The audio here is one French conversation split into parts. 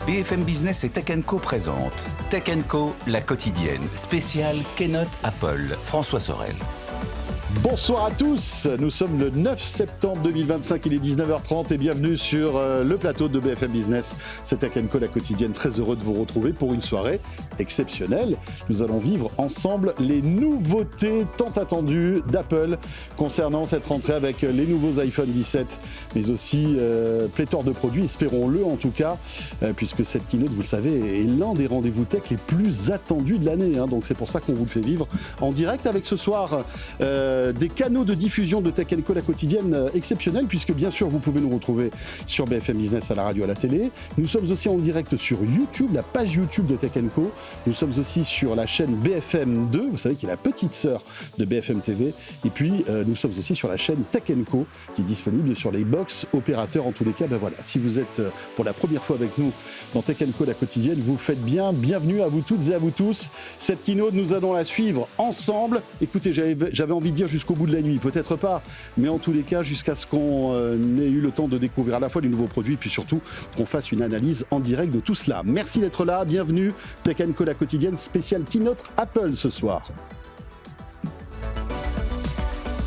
BFM Business et Tech & Co présente Tech & Co, la quotidienne, spéciale Keynote Apple, François Sorel. Bonsoir à tous, nous sommes le 9 septembre 2025, il est 19h30 et bienvenue sur le plateau de BFM Business. C'est Tech & Co, la quotidienne, très heureux de vous retrouver pour une soirée exceptionnelle. Nous allons vivre ensemble les nouveautés tant attendues d'Apple concernant cette rentrée avec les nouveaux iPhone 17, mais aussi pléthore de produits, espérons-le en tout cas, puisque cette keynote, vous le savez, est l'un des rendez-vous tech les plus attendus de l'année, donc c'est pour ça qu'on vous le fait vivre en direct avec ce soir des canaux de diffusion de Tech & Co, la quotidienne, exceptionnels, puisque bien sûr vous pouvez nous retrouver sur BFM Business, à la radio, à la télé. Nous sommes aussi en direct sur YouTube, la page YouTube de Tech & Co. Nous sommes aussi sur la chaîne BFM 2, vous savez qui est la petite sœur de BFM TV. Et puis nous sommes aussi sur la chaîne Tech & Co, qui est disponible sur les box opérateurs. En tous les cas, voilà, si vous êtes pour la première fois avec nous dans Tech & Co, la quotidienne, vous faites bien. Bienvenue à vous toutes et à vous tous. Cette keynote, nous allons la suivre ensemble. Écoutez, j'avais envie de dire jusqu'au bout de la nuit, peut-être pas, mais en tous les cas jusqu'à ce qu'on ait eu le temps de découvrir à la fois les nouveaux produits, puis surtout qu'on fasse une analyse en direct de tout cela. Merci d'être là, bienvenue, Tech & Co, la quotidienne, spéciale keynote Apple ce soir.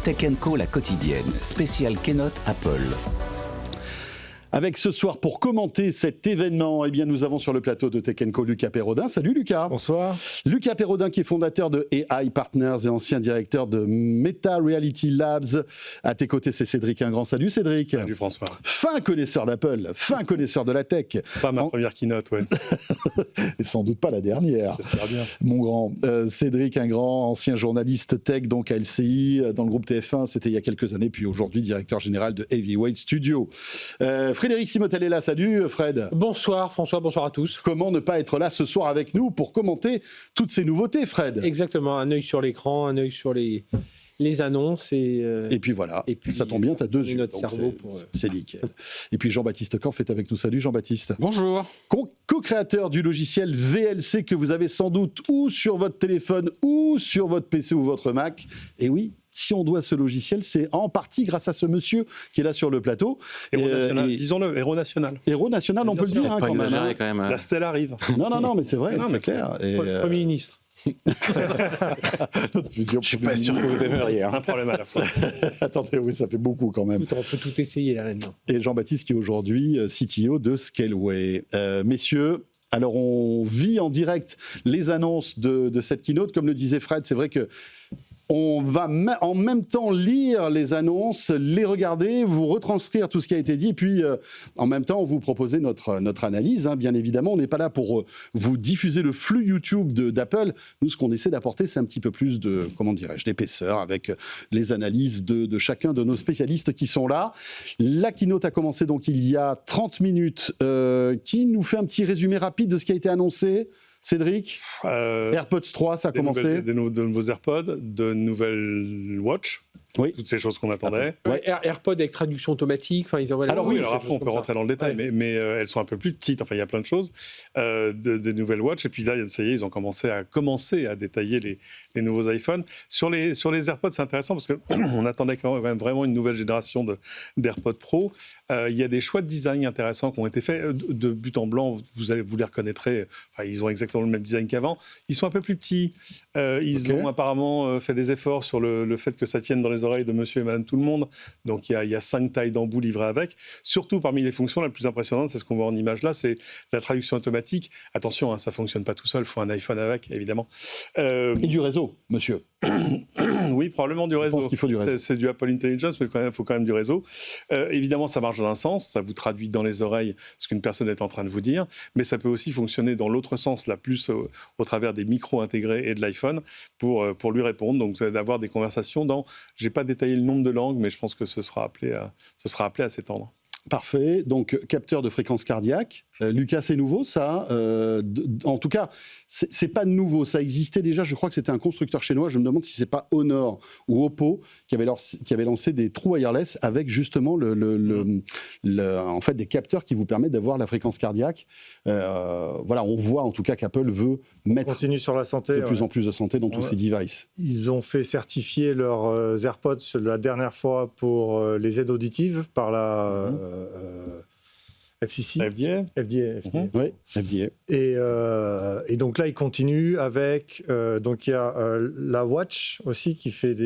Tech & Co, la quotidienne, spéciale Keynote Apple. Avec ce soir, pour commenter cet événement, eh bien, nous avons sur le plateau de Tech & Co Lucas Perrodin. Salut Lucas. Bonsoir. Lucas Perrodin qui est fondateur de AI Partners et ancien directeur de Meta Reality Labs. À tes côtés, c'est Cédric Ingrand. Salut Cédric. Salut François. Fin connaisseur d'Apple, fin connaisseur de la tech. Pas ma première keynote, ouais. Et sans doute pas la dernière. J'espère bien. Mon grand. Cédric Ingrand, ancien journaliste tech, donc à LCI, dans le groupe TF1, c'était il y a quelques années, puis aujourd'hui directeur général de Heavyweight Studio. Frédéric Simotel est là, salut Fred. Bonsoir François, bonsoir à tous. Comment ne pas être là ce soir avec nous pour commenter toutes ces nouveautés, Fred? Exactement, un œil sur l'écran, un œil sur les annonces et puis voilà, et puis ça tombe bien, t'as deux yeux, notre cerveau c'est nickel. Et puis Jean-Baptiste Kampf est avec nous, salut Jean-Baptiste. Bonjour. Co-créateur du logiciel VLC que vous avez sans doute ou sur votre téléphone ou sur votre PC ou votre Mac, et oui, si on doit ce logiciel, c'est en partie grâce à ce monsieur qui est là sur le plateau. Héros national, disons-le, héros national. Héros national, on peut le dire quand même. La stèle arrive. Non, mais c'est vrai, c'est clair. Premier ministre. Je suis pas sûr que vous aimeriez. Un problème à la fois. Attendez, oui, ça fait beaucoup quand même. On peut tout essayer là maintenant. Et Jean-Baptiste qui est aujourd'hui CTO de Scaleway. Messieurs, alors on vit en direct les annonces de cette keynote. Comme le disait Fred, c'est vrai que on va en même temps lire les annonces, les regarder, vous retranscrire tout ce qui a été dit, et puis en même temps vous proposer notre analyse. Bien évidemment, on n'est pas là pour vous diffuser le flux YouTube d'Apple. Nous, ce qu'on essaie d'apporter, c'est un petit peu plus de, d'épaisseur avec les analyses de chacun de nos spécialistes qui sont là. La keynote a commencé donc il y a 30 minutes. Qui nous fait un petit résumé rapide de ce qui a été annoncé ? Cédric, AirPods 3, ça a commencé. De nouveaux AirPods, de nouvelles Watch. Oui. Toutes ces choses qu'on attendait. Ouais. AirPods avec traduction automatique. Alors après, on peut rentrer dans le détail, mais elles sont un peu plus petites. Enfin, il y a plein de choses. Des nouvelles Watch. Et puis là, ça y est, ils ont commencé à détailler les nouveaux iPhones. Sur les AirPods, c'est intéressant parce qu'on attendait quand même vraiment une nouvelle génération d'AirPods Pro. Il y a des choix de design intéressants qui ont été faits de but en blanc. Vous les reconnaîtrez. Enfin, ils ont exactement le même design qu'avant. Ils sont un peu plus petits. Ils ont apparemment fait des efforts sur le fait que ça tienne dans les oreilles de monsieur et madame tout le monde. Donc il y a 5 tailles d'embout livrées avec. Surtout parmi les fonctions, la plus impressionnante, c'est ce qu'on voit en image là, c'est la traduction automatique. Attention, ça ne fonctionne pas tout seul, il faut un iPhone avec, évidemment. Et du réseau, monsieur. Oui, probablement du réseau. Je pense qu'il faut du réseau. C'est du Apple Intelligence, mais il faut quand même du réseau. Évidemment, ça marche dans un sens, ça vous traduit dans les oreilles ce qu'une personne est en train de vous dire, mais ça peut aussi fonctionner dans l'autre sens, là, plus au travers des micros intégrés et de l'iPhone pour lui répondre. Donc, d'avoir des conversations dans... Je n'ai pas détaillé le nombre de langues, mais je pense que ce sera appelé à s'étendre. Parfait. Donc, capteur de fréquence cardiaque. Lucas, c'est nouveau, ça. En tout cas, c'est pas nouveau. Ça existait déjà. Je crois que c'était un constructeur chinois. Je me demande si c'est pas Honor ou Oppo qui avait lancé des trous wireless avec justement en fait, des capteurs qui vous permettent d'avoir la fréquence cardiaque. Voilà, on voit en tout cas qu'Apple veut mettre continue sur la santé, de plus en plus de santé dans tous ces devices. Ils ont fait certifier leurs AirPods la dernière fois pour les aides auditives par FCC, FDA. FDA. Oui, FDA. Et donc là, il continue avec. Donc il y a la Watch aussi qui fait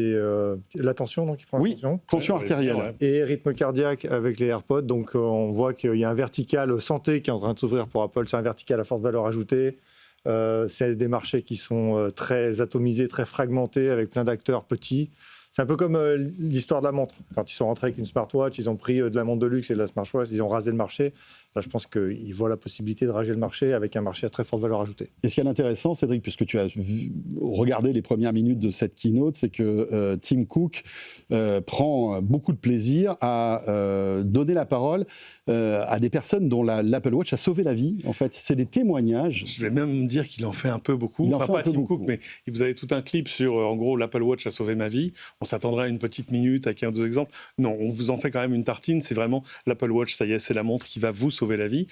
l'attention, donc il prend Oui, l'attention. tension artérielle. Ouais. Et rythme cardiaque avec les AirPods. Donc on voit qu'il y a un vertical santé qui est en train de s'ouvrir pour Apple. C'est un vertical à forte valeur ajoutée. C'est des marchés qui sont très atomisés, très fragmentés, avec plein d'acteurs petits. C'est un peu comme l'histoire de la montre. Quand ils sont rentrés avec une smartwatch, ils ont pris de la montre de luxe et de la smartwatch, ils ont rasé le marché. Là, je pense qu'ils voient la possibilité de raser le marché avec un marché à très forte valeur ajoutée. Et ce qui est intéressant, Cédric, puisque tu as regardé les premières minutes de cette keynote, c'est que Tim Cook prend beaucoup de plaisir à donner la parole à des personnes dont l'Apple Watch a sauvé la vie. En fait, c'est des témoignages. Je vais même dire qu'il en fait un peu beaucoup. Il en Enfin, fait un pas peu Tim beaucoup. Cook, mais vous avez tout un clip sur, en gros, l'Apple Watch a sauvé ma vie. On s'attendrait à une petite minute avec un ou deux exemples. Non, on vous en fait quand même une tartine. C'est vraiment l'Apple Watch, ça y est, c'est la montre qui va vous sauver la vie.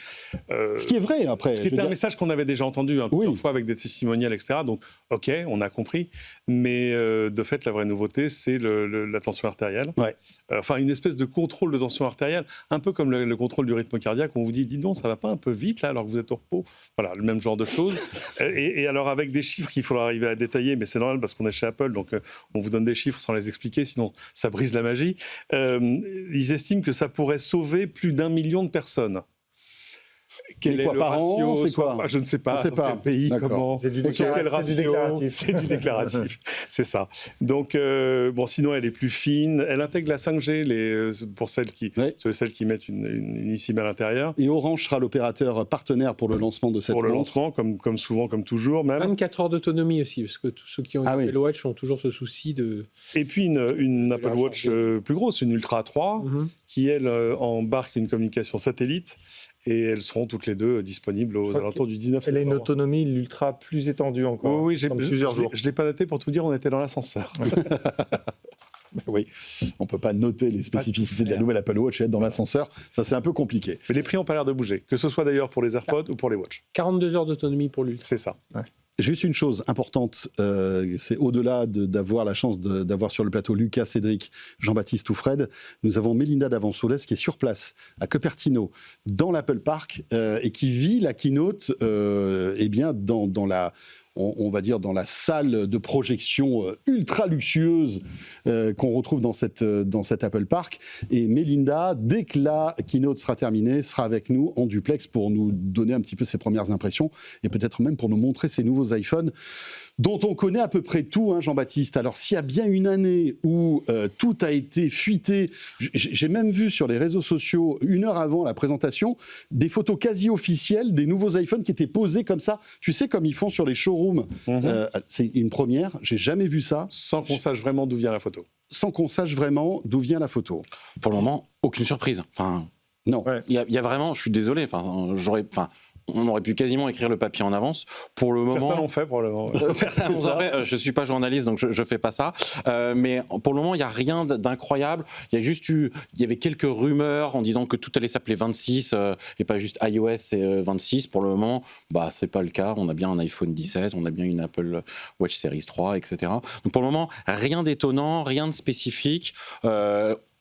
Ce qui est vrai, après. Ce qui était un message qu'on avait déjà entendu plusieurs fois avec des testimonials, etc. Donc, OK, on a compris. Mais de fait, la vraie nouveauté, c'est la tension artérielle. Ouais. Enfin, une espèce de contrôle de tension artérielle, un peu comme le contrôle du rythme cardiaque. On vous dit, dis donc, ça va pas un peu vite, là, alors que vous êtes au repos. Voilà, le même genre de choses. Et alors, avec des chiffres qu'il faudra arriver à détailler, mais c'est normal parce qu'on est chez Apple, donc on vous donne des chiffres sans les expliquer, sinon ça brise la magie. Ils estiment que ça pourrait sauver plus d'1 million de personnes. Quel est quoi, le par ratio an, c'est quoi? Je ne sais pas. On sait Dans pas. quel pays, D'accord. comment, C'est du sur quel déclaratif. C'est du ratio. déclaratif. C'est du déclaratif. C'est ça. Donc, bon, sinon, elle est plus fine. Elle intègre la 5G pour celles qui mettent une eSIM à l'intérieur. Et Orange sera l'opérateur partenaire pour le lancement de cette Pour le montre. lancement, comme souvent, comme toujours, même. 24 heures d'autonomie aussi, parce que tous ceux qui ont une Apple Watch ont toujours ce souci de... Et puis une Apple Watch plus grosse, une Ultra 3, qui, elle, embarque une communication satellite. Et elles seront toutes les deux disponibles aux alentours du 19 septembre. Elle a une autonomie, l'Ultra, plus étendue encore. Oui, plusieurs jours. Je ne l'ai pas noté pour tout dire, on était dans l'ascenseur. Oui, on ne peut pas noter les spécificités de la nouvelle Apple Watch et être dans l'ascenseur. Ça, c'est un peu compliqué. Mais les prix n'ont pas l'air de bouger, que ce soit d'ailleurs pour les AirPods ou pour les Watch. 42 heures d'autonomie pour l'Ultra. C'est ça. Ouais. Juste une chose importante, c'est au-delà d'avoir la chance d'avoir sur le plateau Lucas, Cédric, Jean-Baptiste ou Fred, nous avons Mélinda Davançolès qui est sur place à Cupertino, dans l'Apple Park, et qui vit la keynote dans la... On va dire dans la salle de projection ultra luxueuse qu'on retrouve dans cet Apple Park. Et Mélinda, dès que la keynote sera terminée, sera avec nous en duplex pour nous donner un petit peu ses premières impressions et peut-être même pour nous montrer ses nouveaux iPhones dont on connaît à peu près tout, hein, Jean-Baptiste. Alors, s'il y a bien une année où tout a été fuité, j'ai même vu sur les réseaux sociaux, 1 heure avant la présentation, des photos quasi officielles des nouveaux iPhones qui étaient posés comme ça. Tu sais, comme ils font sur les showrooms. C'est une première, j'ai jamais vu ça. Sans qu'on sache vraiment d'où vient la photo. Sans qu'on sache vraiment d'où vient la photo. Pour le moment, aucune surprise. Enfin, non. Il y a vraiment, je suis désolé, on aurait pu quasiment écrire le papier en avance. Pour le moment, certains l'ont fait probablement. Certains l'ont fait. Je suis pas journaliste, donc je fais pas ça. Mais pour le moment, il y a rien d'incroyable. Il y avait quelques rumeurs en disant que tout allait s'appeler 26 et pas juste iOS et 26. Pour le moment, c'est pas le cas. On a bien un iPhone 17, on a bien une Apple Watch Series 3, etc. Donc pour le moment, rien d'étonnant, rien de spécifique.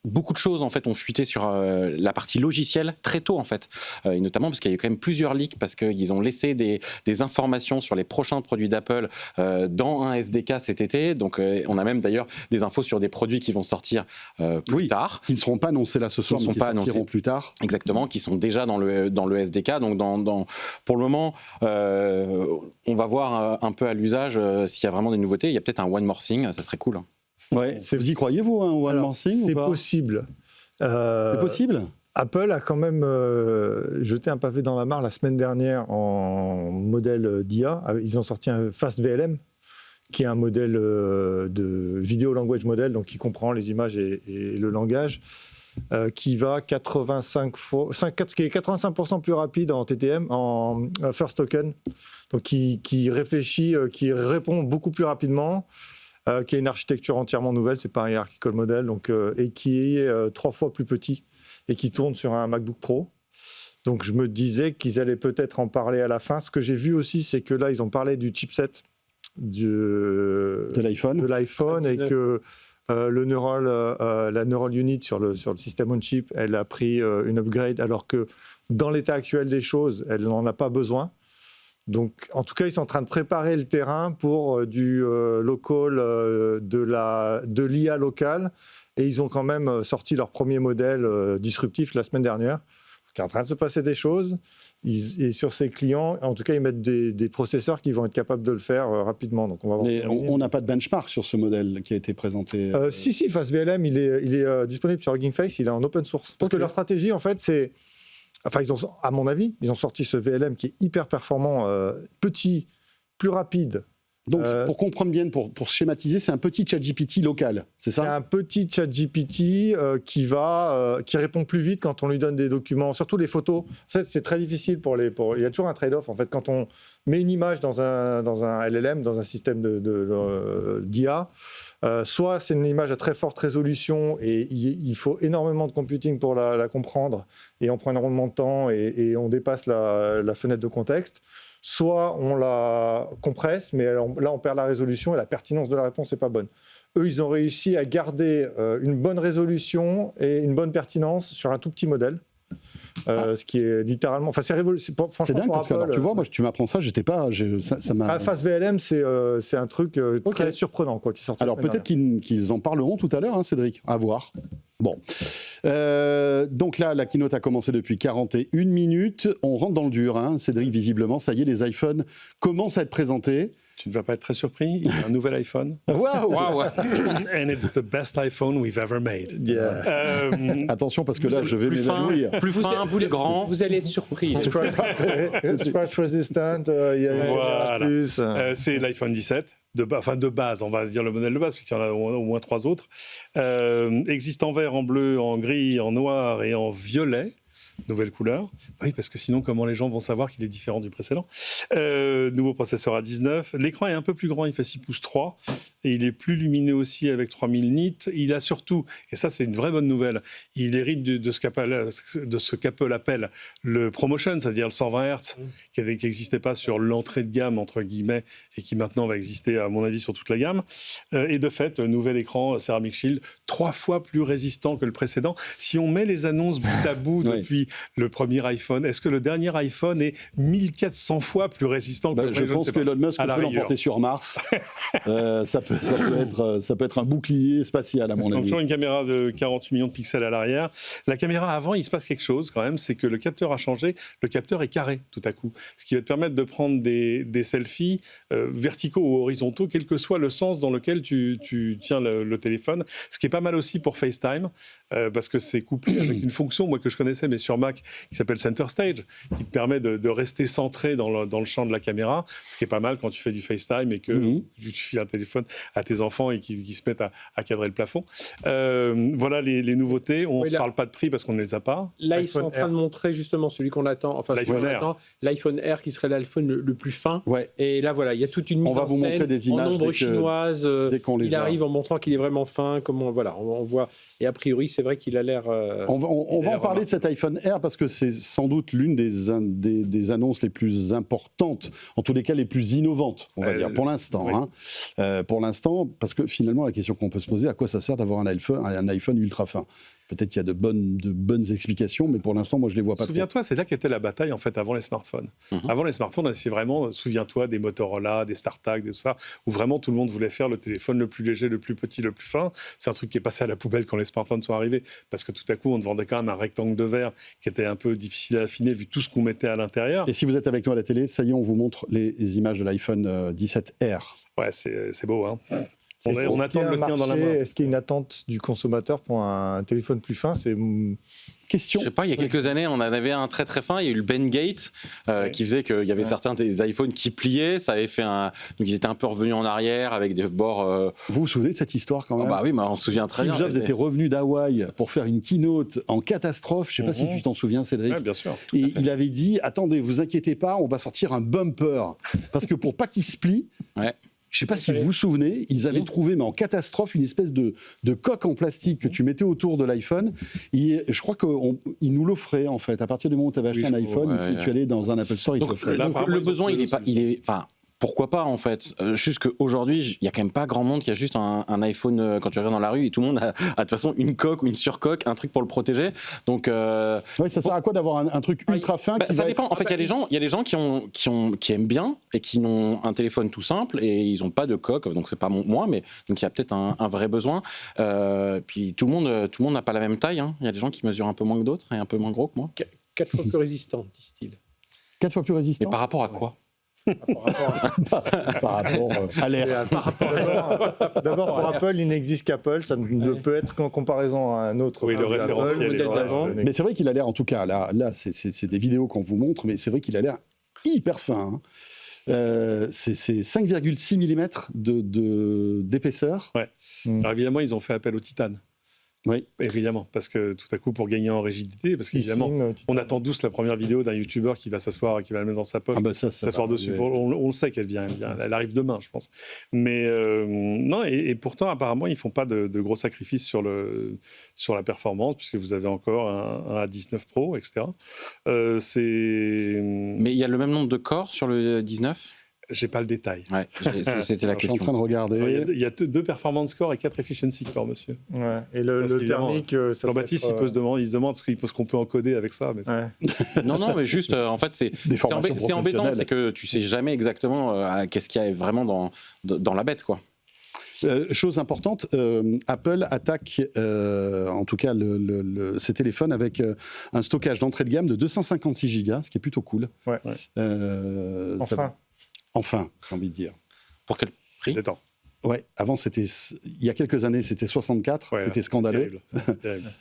Beaucoup de choses en fait ont fuité sur la partie logicielle très tôt en fait, et notamment parce qu'il y a eu quand même plusieurs leaks parce qu'ils ont laissé des informations sur les prochains produits d'Apple dans un SDK cet été. Donc on a même d'ailleurs des infos sur des produits qui vont sortir plus tard, qui ne seront pas annoncés là ce soir, mais qui sortiront plus tard. Exactement, qui sont déjà dans le SDK. Donc pour le moment, on va voir un peu à l'usage s'il y a vraiment des nouveautés. Il y a peut-être un One More Thing, ça serait cool. Ouais. Vous y croyez, vous, un One More Thing C'est ou pas possible. C'est possible. Apple a quand même jeté un pavé dans la mare la semaine dernière en modèle d'IA. Ils ont sorti un Fast VLM, qui est un modèle de Video Language Model, donc qui comprend les images et le langage, qui va 85% plus rapide en TTM, en First Token, donc qui réfléchit, qui répond beaucoup plus rapidement. Qui a une architecture entièrement nouvelle, c'est pas un hierarchical model, donc, et qui est 3 fois plus petit et qui tourne sur un MacBook Pro. Donc je me disais qu'ils allaient peut-être en parler à la fin. Ce que j'ai vu aussi, c'est que là, ils ont parlé du chipset de l'iPhone et que la Neural Unit sur le système on-chip, elle a pris une upgrade alors que dans l'état actuel des choses, elle n'en a pas besoin. Donc, en tout cas, ils sont en train de préparer le terrain pour du local, de l'IA locale. Et ils ont quand même sorti leur premier modèle disruptif la semaine dernière. Donc, il est en train de se passer des choses. Et sur ces clients, en tout cas, ils mettent des processeurs qui vont être capables de le faire rapidement. Donc, on va voir. Mais on n'a pas de benchmark sur ce modèle qui a été présenté. Si, FastVLM, il est disponible sur Hugging Face, il est en open source. Parce que leur stratégie, en fait, c'est... Enfin, à mon avis, ils ont sorti ce VLM qui est hyper performant, petit, plus rapide. Donc, pour comprendre bien, pour schématiser, c'est un petit ChatGPT local, c'est ça ? C'est un petit ChatGPT qui répond plus vite quand on lui donne des documents, surtout les photos. En fait, c'est très difficile il y a toujours un trade-off. En fait, quand on met une image dans un LLM, dans un système d'IA, soit c'est une image à très forte résolution et il faut énormément de computing pour la comprendre et on prend énormément de temps et on dépasse la fenêtre de contexte. Soit on la compresse, mais là on perd la résolution et la pertinence de la réponse n'est pas bonne. Eux, ils ont réussi à garder une bonne résolution et une bonne pertinence sur un tout petit modèle. Ce qui est littéralement... Enfin, c'est révolutionnaire. C'est dingue parce que, alors, tu vois, moi, tu m'apprends ça, j'étais pas... ça m'a... FastVLM, c'est un truc très surprenant, quoi, qui sort. Alors, peut-être qu'ils en parleront tout à l'heure, hein, Cédric, à voir. Bon. Donc là, la keynote a commencé depuis 41 minutes. On rentre dans le dur, hein. Cédric, visiblement, ça y est, les iPhones commencent à être présentés. Tu ne vas pas être très surpris, il y a un nouvel iPhone. Waouh! And it's the best iPhone we've ever made. Yeah. Attention, parce que là, je vais m'évanouir. Plus fin, plus grand. Vous allez être surpris. Scratch resistant, il y a voilà. plus. C'est l'iPhone 17. De base, on va dire le modèle de base, puisqu'il y en a au moins 3 autres. Existe en vert, en bleu, en gris, en noir et en violet. Nouvelle couleur. Oui, parce que sinon, comment les gens vont savoir qu'il est différent du précédent ? Nouveau processeur A19. L'écran est un peu plus grand, il fait 6 pouces 3. Et il est plus lumineux aussi avec 3000 nits. Il a surtout, et ça c'est une vraie bonne nouvelle, il hérite de ce qu'Apple appelle le ProMotion, c'est-à-dire le 120 Hz, qui n'existait pas sur l'entrée de gamme, entre guillemets, et qui maintenant va exister, à mon avis, sur toute la gamme. Et de fait, nouvel écran Ceramic Shield, 3 fois plus résistant que le précédent. Si on met les annonces bout à bout depuis le premier iPhone, est-ce que le dernier iPhone est 1400 fois plus résistant que le précédent ? Je pense que Elon Musk peut l'emporter sur Mars. Ça peut être un bouclier spatial, à mon avis. Toujours une caméra de 48 millions de pixels à l'arrière. La caméra avant, il se passe quelque chose quand même, c'est que le capteur a changé. Le capteur est carré tout à coup, ce qui va te permettre de prendre des selfies verticaux ou horizontaux, quel que soit le sens dans lequel tu tiens le téléphone. Ce qui est pas mal aussi pour FaceTime, parce que c'est couplé avec une fonction, moi que je connaissais, mais sur Mac, qui s'appelle Center Stage, qui te permet de rester centré dans le champ de la caméra, ce qui est pas mal quand tu fais du FaceTime et que tu files un téléphone à tes enfants et qui se mettent à cadrer le plafond. Voilà les nouveautés. On ne se parle pas de prix parce qu'on ne les a pas. Là, ils sont en train de montrer justement celui qu'on attend, enfin l'iPhone Air qui serait l'iPhone le plus fin. Ouais. Et là, voilà, il y a toute une mise en scène. On va vous montrer des images en ombre chinoise. Dès qu'on les il arrive en montrant qu'il est vraiment fin. On voit. Et a priori, c'est vrai qu'il a l'air... on va en parler de cet iPhone Air parce que c'est sans doute l'une des annonces les plus importantes, en tous les cas les plus innovantes, on va dire, pour l'instant. Oui. Hein. Pour l'instant, parce que finalement, la question qu'on peut se poser, à quoi ça sert d'avoir un iPhone ultra fin ? Peut-être qu'il y a de bonnes explications, mais pour l'instant, moi, je ne les vois pas. Souviens-toi, c'est là qu'était la bataille, en fait, avant les smartphones. Avant les smartphones, c'est vraiment, souviens-toi, des Motorola, des StarTAC, tout ça, où vraiment tout le monde voulait faire le téléphone le plus léger, le plus petit, le plus fin. C'est un truc qui est passé à la poubelle quand les smartphones sont arrivés, parce que tout à coup, on te vendait quand même un rectangle de verre qui était un peu difficile à affiner, vu tout ce qu'on mettait à l'intérieur. Et si vous êtes avec nous à la télé, ça y est, on vous montre les images de l'iPhone 17R. Ouais, c'est beau, hein. On attend de le tenir dans la main. Est-ce qu'il y a une attente du consommateur pour un téléphone plus fin ? C'est question. Je sais pas, il y a quelques années, on en avait un très très fin. Il y a eu le Bendgate qui faisait qu'il y avait certains des iPhones qui pliaient. Ça avait fait donc ils étaient un peu revenus en arrière avec des bords. Vous vous souvenez de cette histoire quand même ? Bah oui, on se souvient très bien. Steve Jobs était revenu d'Hawaï pour faire une keynote en catastrophe. Je ne sais pas si tu t'en souviens, Cédric. Oui, bien sûr. Et il avait dit, attendez, vous inquiétez pas, on va sortir un bumper. Parce que pour pas qu'il se plie... Ouais. Je ne sais pas si vous vous souvenez, ils avaient trouvé, mais en catastrophe, une espèce de coque en plastique que tu mettais autour de l'iPhone. Et je crois qu'ils nous l'offraient, en fait. À partir du moment où tu avais acheté un iPhone, tu allais dans un Apple Store, ils te l'offraient. Le besoin, il est pas... pourquoi pas en fait. Juste qu'aujourd'hui, il n'y a quand même pas grand monde qui a juste un iPhone quand tu regardes dans la rue et tout le monde a de toute façon une coque ou une surcoque, un truc pour le protéger. Donc, oui, ça sert à quoi d'avoir un truc ultra fin ça dépend. En fait, il y a des gens qui aiment bien et qui ont un téléphone tout simple et ils n'ont pas de coque. Donc, c'est pas moi, mais donc il y a peut-être un vrai besoin. Puis tout le monde n'a pas la même taille. Hein. Il y a des gens qui mesurent un peu moins que d'autres et un peu moins gros que moi. 4 fois plus résistant, disent-ils. 4 fois plus résistant. Mais par rapport à quoi? Par rapport à l'air. D'abord, pour Apple, il n'existe qu'Apple. Ça ne peut être qu'en comparaison à un autre. Oui, le référentiel modèle d'avant. Mais c'est vrai qu'il a l'air, en tout cas, là c'est des vidéos qu'on vous montre, mais c'est vrai qu'il a l'air hyper fin. Hein. C'est 5,6 mm d'épaisseur. Ouais. Alors évidemment, ils ont fait appel au titane. Oui. Évidemment, parce que tout à coup, pour gagner en rigidité, parce qu'évidemment, on attend tous la première vidéo d'un youtubeur qui va s'asseoir, qui va la mettre dans sa poche, s'asseoir dessus. On le sait qu'elle vient, elle arrive demain, je pense. Mais non, et pourtant, apparemment, ils ne font pas de gros sacrifices sur la performance, puisque vous avez encore un A19 Pro, etc. Mais il y a le même nombre de corps sur le 19 ? J'ai pas le détail. Ouais, c'était la question. Je suis en train de regarder. Il y a 2 performance scores et 4 efficiency scores, monsieur. Ouais. Et le thermique, ça Jean-Baptiste, il se demande ce qu'on peut encoder avec ça. Mais non, mais juste, en fait, c'est embêtant, c'est que tu sais jamais exactement qu'est-ce qu'il y a vraiment dans la bête, quoi. Chose importante, Apple attaque en tout cas ses téléphones avec un stockage d'entrée de gamme de 256 Go, ce qui est plutôt cool. Ouais. Enfin, j'ai envie de dire. Pour quel prix ? Ouais, avant, il y a quelques années, c'était 64, c'était scandaleux. C'est terrible.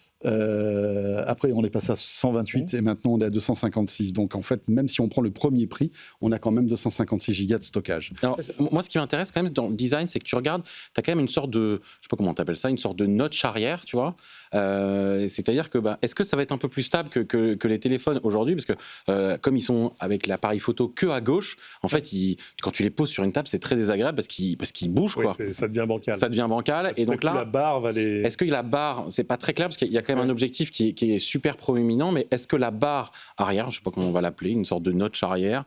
Après, on est passé à 128 et maintenant on est à 256. Donc en fait, même si on prend le premier prix, on a quand même 256 gigas de stockage. Alors, moi, ce qui m'intéresse quand même dans le design, c'est que tu regardes, tu as quand même une sorte de, je sais pas comment tu appelles ça, une sorte de notch arrière, tu vois. C'est-à-dire que, est-ce que ça va être un peu plus stable que les téléphones aujourd'hui ? Parce que comme ils sont avec l'appareil photo que à gauche, en fait, quand tu les poses sur une table, c'est très désagréable parce qu'ils bougent, quoi. Ça devient bancal. Ça devient bancal. Et donc là, la barre va les... Est-ce que la barre, c'est pas très clair parce qu'il y a quand même un objectif qui est super proéminent, mais est-ce que la barre arrière, je sais pas comment on va l'appeler, une sorte de notch arrière,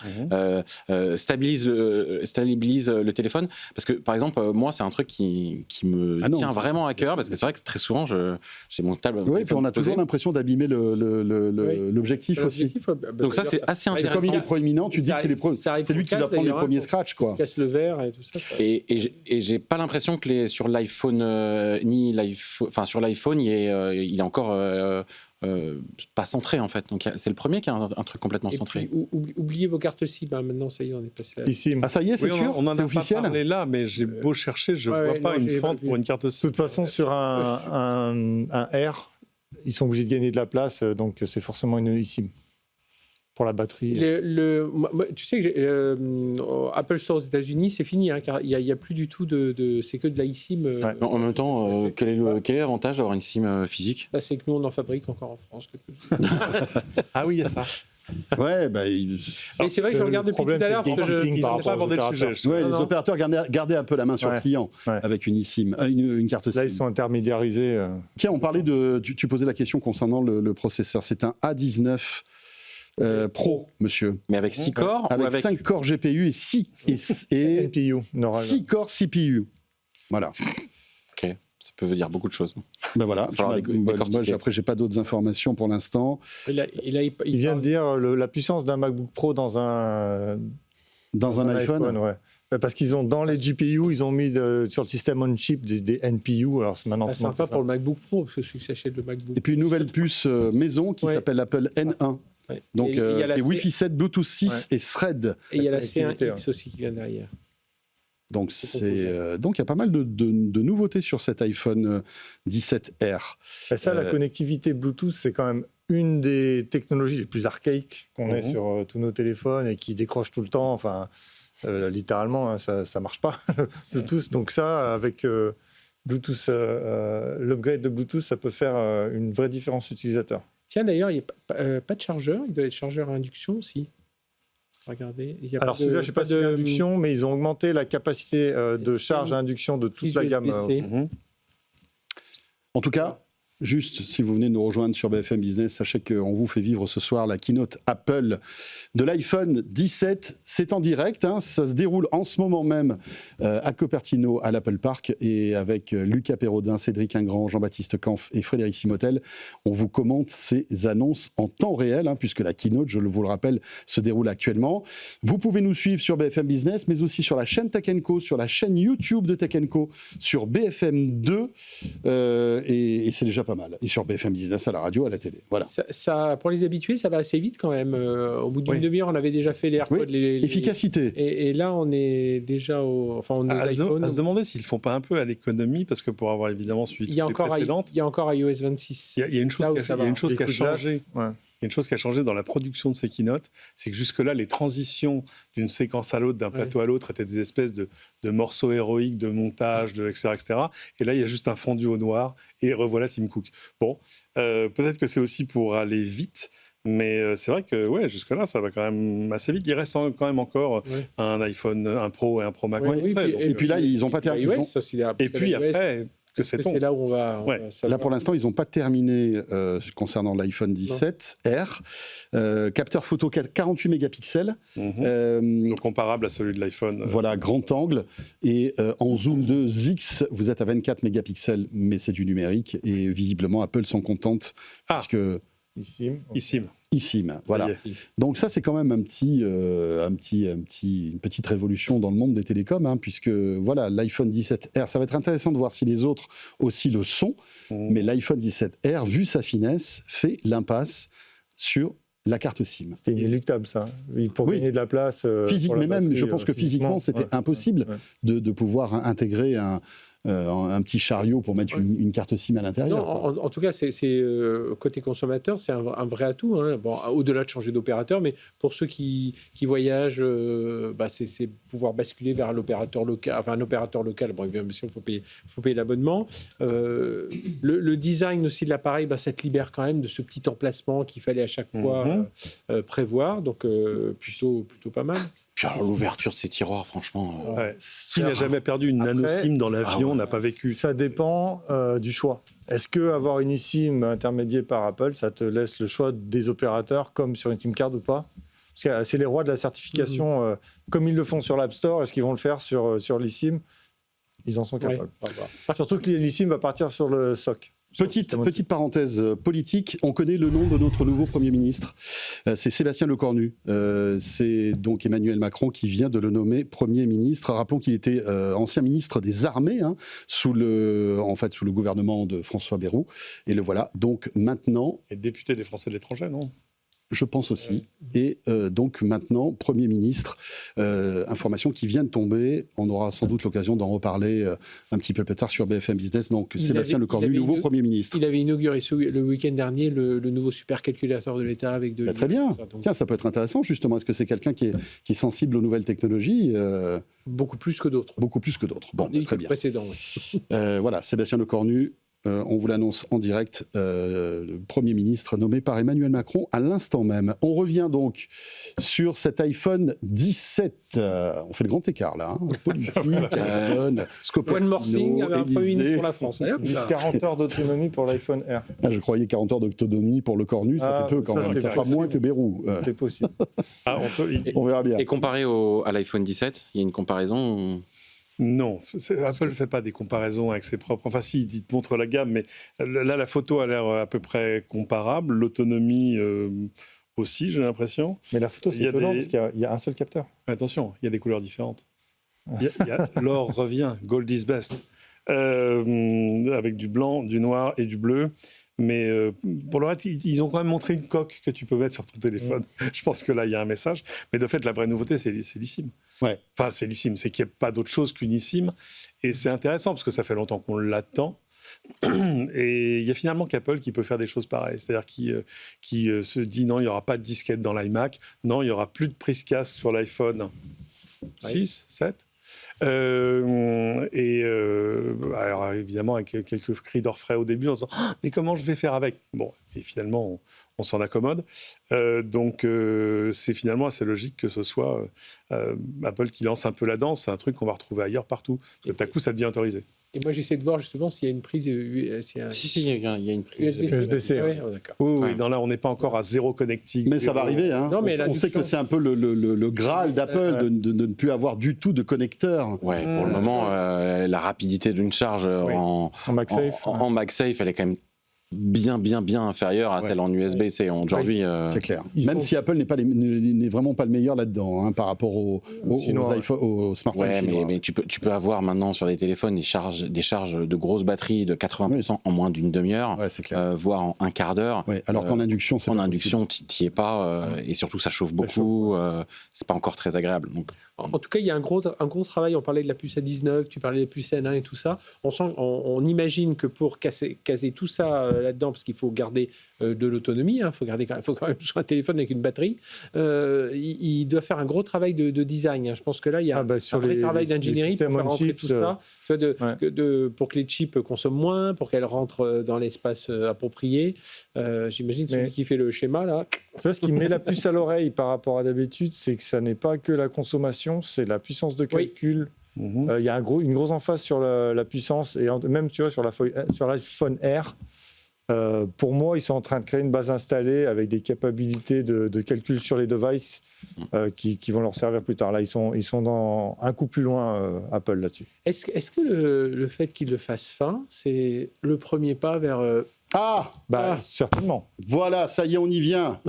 stabilise le téléphone ? Parce que par exemple, moi, c'est un truc qui me tient vraiment à cœur parce que c'est vrai que très souvent, j'ai mon table. Oui, puis on a toujours l'impression d'abîmer l'objectif aussi. Donc ça, c'est assez intéressant. Comme il est proéminent, tu dis que c'est lui qui va prendre les premiers scratchs, quoi. Casse le verre et tout ça. Et j'ai pas l'impression que sur l'iPhone sur l'iPhone, il est encore pas centré en fait. Donc c'est le premier qui a un truc complètement centré. Oubliez vos cartes SIM. Maintenant, ça y est, on est passé. Ah ça y est, c'est sûr. On en a officiel. Pas parlé là, mais j'ai beau chercher, je vois pas une fente pour une carte SIM. De toute façon, sur un R, ils sont obligés de gagner de la place, donc c'est forcément une eSIM. Pour la batterie. Tu sais que Apple Store aux États-Unis, c'est fini, hein, car il n'y a plus du tout c'est que de la eSIM. En même temps, quel est l'avantage d'avoir une SIM physique ? C'est que nous, on en fabrique encore en France. Ah oui, il y a ça. Ouais, mais c'est vrai que je regarde depuis tout à l'heure parce que ils n'ont pas abordé le sujet. Ouais, les opérateurs gardaient un peu la main sur le client avec une eSIM, une carte SIM. Là, ils sont intermédiarisés. Tiens, on parlait tu posais la question concernant le processeur. C'est un A19 Pro, monsieur. Mais avec 6 corps avec 5 corps GPU et 6 NPU. 6 corps CPU. Voilà. Ok, ça peut dire beaucoup de choses. Ben voilà. Après, j'ai pas d'autres informations pour l'instant. Il vient de dire la puissance d'un MacBook Pro dans un iPhone. Ouais. Parce qu'ils ont dans les GPU, ils ont mis sur le système on-chip des NPU. Alors c'est maintenant. C'est sympa pour le MacBook Pro parce que celui qui s'achète le MacBook. Et puis une nouvelle puce maison qui s'appelle l'Apple N1. Ouais. Donc il y a Wi-Fi 7, Bluetooth 6 et Thread. Et il y a la C1X aussi qui vient derrière. Donc il y a pas mal de nouveautés sur cet iPhone 17R. Et ça, la connectivité Bluetooth, c'est quand même une des technologies les plus archaïques qu'on ait sur tous nos téléphones et qui décroche tout le temps. Enfin, littéralement, hein, ça marche pas, Bluetooth. Donc ça, avec Bluetooth, l'upgrade de Bluetooth, ça peut faire une vraie différence utilisateur. Tiens, d'ailleurs, il n'y a pas de chargeur. Il doit être chargeur à induction aussi. Regardez. Alors celui-là, je ne sais pas si c'est induction, mais ils ont augmenté la capacité de charge à induction de toute la gamme. En tout cas, Juste, si vous venez nous rejoindre sur BFM Business, sachez qu'on vous fait vivre ce soir la keynote Apple de l'iPhone 17. C'est en direct, ça se déroule en ce moment même à Cupertino, à l'Apple Park, et avec Lucas Perrodin, Cédric Ingrand, Jean-Baptiste Kampf et Frédéric Simotel, on vous commente ces annonces en temps réel, puisque la keynote, je vous le rappelle, se déroule actuellement. Vous pouvez nous suivre sur BFM Business, mais aussi sur la chaîne Tech & Co, sur la chaîne YouTube de Tech & Co, sur BFM2, et c'est déjà pas mal. Et sur BFM Business, à la radio, à la télé. Voilà. Ça, pour les habitués, ça va assez vite quand même. Au bout d'une demi-heure, on avait déjà fait les AirPods. Efficacité. Et là, on est déjà à se demander s'ils ne font pas un peu à l'économie, parce que pour avoir évidemment suivi les précédentes... Il y a encore iOS 26. Il y a une chose qui a changé. Il y a une chose qui a changé dans la production de ces keynotes, c'est que jusque-là, les transitions d'une séquence à l'autre, d'un plateau à l'autre, étaient des espèces de morceaux héroïques, de montage, etc., etc. Et là, il y a juste un fondu au noir, et revoilà Tim Cook. Bon, peut-être que c'est aussi pour aller vite, mais c'est vrai que jusque-là, ça va quand même assez vite. Il reste quand même encore un iPhone, un Pro et un Pro Max. Et puis là, ils n'ont pas terminé. Et puis après... C'est là où on va là, pour l'instant, ils n'ont pas terminé concernant l'iPhone 17R. Capteur photo 48 mégapixels. Donc comparable à celui de l'iPhone. Voilà, grand angle. Et en zoom 2X, vous êtes à 24 mégapixels, mais c'est du numérique. Et visiblement, Apple s'en contente. Puisque eSIM, voilà. Donc ça, c'est quand même une petite révolution dans le monde des télécoms, puisque voilà, l'iPhone 17R, ça va être intéressant de voir si les autres aussi le sont, mais l'iPhone 17R, vu sa finesse, fait l'impasse sur la carte SIM. C'était inéluctable, ça. Pour gagner de la place. Physique, mais même, je pense que physiquement, c'était impossible de pouvoir intégrer un petit chariot pour mettre une carte SIM à l'intérieur. En tout cas, c'est côté consommateur, c'est un vrai atout. Bon, au-delà de changer d'opérateur, mais pour ceux qui voyagent, c'est pouvoir basculer vers l'opérateur local, enfin un opérateur local. Bon, bien sûr, il faut payer l'abonnement. Le design aussi de l'appareil, ça te libère quand même de ce petit emplacement qu'il fallait à chaque fois prévoir. Donc, plutôt pas mal. Puis alors, l'ouverture de ces tiroirs, franchement... Qui n'a jamais perdu une nano SIM dans l'avion n'a pas vécu. Ça dépend du choix. Est-ce qu'avoir une eSIM intermédiée par Apple, ça te laisse le choix des opérateurs comme sur une SIM card ou pas ? Parce que c'est les rois de la certification. Comme ils le font sur l'App Store, est-ce qu'ils vont le faire sur l'eSIM ? Ils en sont capables. Surtout que l'eSIM va partir sur le SOC. Petite parenthèse politique, on connaît le nom de notre nouveau Premier ministre, c'est Sébastien Lecornu. C'est donc Emmanuel Macron qui vient de le nommer Premier ministre. Rappelons qu'il était ancien ministre des Armées sous le gouvernement de François Bayrou. Et le voilà, donc maintenant... Et député des Français de l'étranger, non ? Je pense aussi. Et donc maintenant, Premier ministre, information qui vient de tomber. On aura sans doute l'occasion d'en reparler un petit peu plus tard sur BFM Business. Donc Sébastien Lecornu, nouveau Premier ministre. Il avait inauguré le week-end dernier le nouveau supercalculateur de l'État avec de... Très bien. Tiens, ça peut être intéressant justement. Est-ce que c'est quelqu'un qui est sensible aux nouvelles technologies Beaucoup plus que d'autres. Beaucoup plus que d'autres. Bon, très bien. Précédent. Voilà, Sébastien Lecornu. On vous l'annonce en direct, le Premier ministre nommé par Emmanuel Macron à l'instant même. On revient donc sur cet iPhone 17. On fait le grand écart là. Politique, iPhone, One more thing avec un Premier ministre pour la France. 40 heures d'autonomie pour l'iPhone R. Je croyais 40 heures d'autonomie pour le Cornu, ça fait peu quand même. Ça fera moins que Bayrou. C'est possible. On verra bien. Et comparé à l'iPhone 17, il y a une comparaison Non, Apple ne fait pas des comparaisons avec ses propres... Enfin si, il te montre la gamme, mais là, la photo a l'air à peu près comparable. L'autonomie aussi, j'ai l'impression. Mais la photo, c'est étonnant, parce qu'il y a un seul capteur. Attention, il y a des couleurs différentes. L'or revient, gold is best, avec du blanc, du noir et du bleu. Mais pour le reste, ils ont quand même montré une coque que tu peux mettre sur ton téléphone. Je pense que là, il y a un message. Mais de fait, la vraie nouveauté, c'est l'eSIM. Ouais. Enfin, c'est l'eSIM. C'est qu'il n'y a pas d'autre chose qu'une eSIM. Et c'est intéressant, parce que ça fait longtemps qu'on l'attend. Et il y a finalement qu'Apple qui peut faire des choses pareilles. C'est-à-dire qui se dit non, il n'y aura pas de disquette dans l'iMac. Non, il n'y aura plus de prise casque sur l'iPhone 6, 7. Alors évidemment avec quelques cris d'orfraie au début en disant mais comment je vais faire avec, bon, et finalement on s'en accommode, donc c'est finalement assez logique que ce soit Apple qui lance un peu la danse. C'est un truc qu'on va retrouver ailleurs partout, parce que d'un coup ça devient autorisé. Et moi, j'essaie de voir justement s'il y a une prise. Si, il y a une prise USB-C. Ouais, d'accord. Oui, non, là, on n'est pas encore à zéro connectique. Mais ça va arriver. Hein. Non, mais on sait que c'est un peu le Graal d'Apple de ne plus avoir du tout de connecteur. Ouais, pour le moment, la rapidité d'une charge en MagSafe. en MagSafe, elle est quand même bien inférieure à celle en USB-C. Aujourd'hui, C'est clair. Même si Apple n'est vraiment pas le meilleur là-dedans, hein, par rapport aux smartphones ouais, chinois. mais tu peux avoir maintenant sur les téléphones des charges de grosses batteries de 80% en moins d'une demi-heure, Ouais, c'est clair. voire en un quart d'heure. Ouais, alors qu'en induction, c'est En pas induction, t'y es pas, et surtout ça chauffe beaucoup. C'est pas encore très agréable. Donc, En tout cas, il y a un gros travail. On parlait de la puce A19, tu parlais de la puce N1 et tout ça. On imagine que pour caser tout ça là-dedans, parce qu'il faut garder de l'autonomie, il faut quand même sur un téléphone avec une batterie, il doit faire un gros travail de design. Hein. Je pense que là, il y a un vrai travail d'ingénierie pour faire rentrer tout ça, tu vois, pour que les chips consomment moins, pour qu'elles rentrent dans l'espace approprié. J'imagine que celui qui fait le schéma, là... Tu vois, ce qui met la puce à l'oreille par rapport à d'habitude, c'est que ça n'est pas que la consommation, c'est la puissance de calcul. Il y a une grosse emphase sur la puissance, et même tu vois, sur l'iPhone Air, pour moi, ils sont en train de créer une base installée avec des capacités de calcul sur les devices qui vont leur servir plus tard. Là, ils sont dans un coup plus loin, Apple, là-dessus. Est-ce que le fait qu'ils le fassent fin, c'est le premier pas vers... Certainement. Voilà, ça y est, on y vient.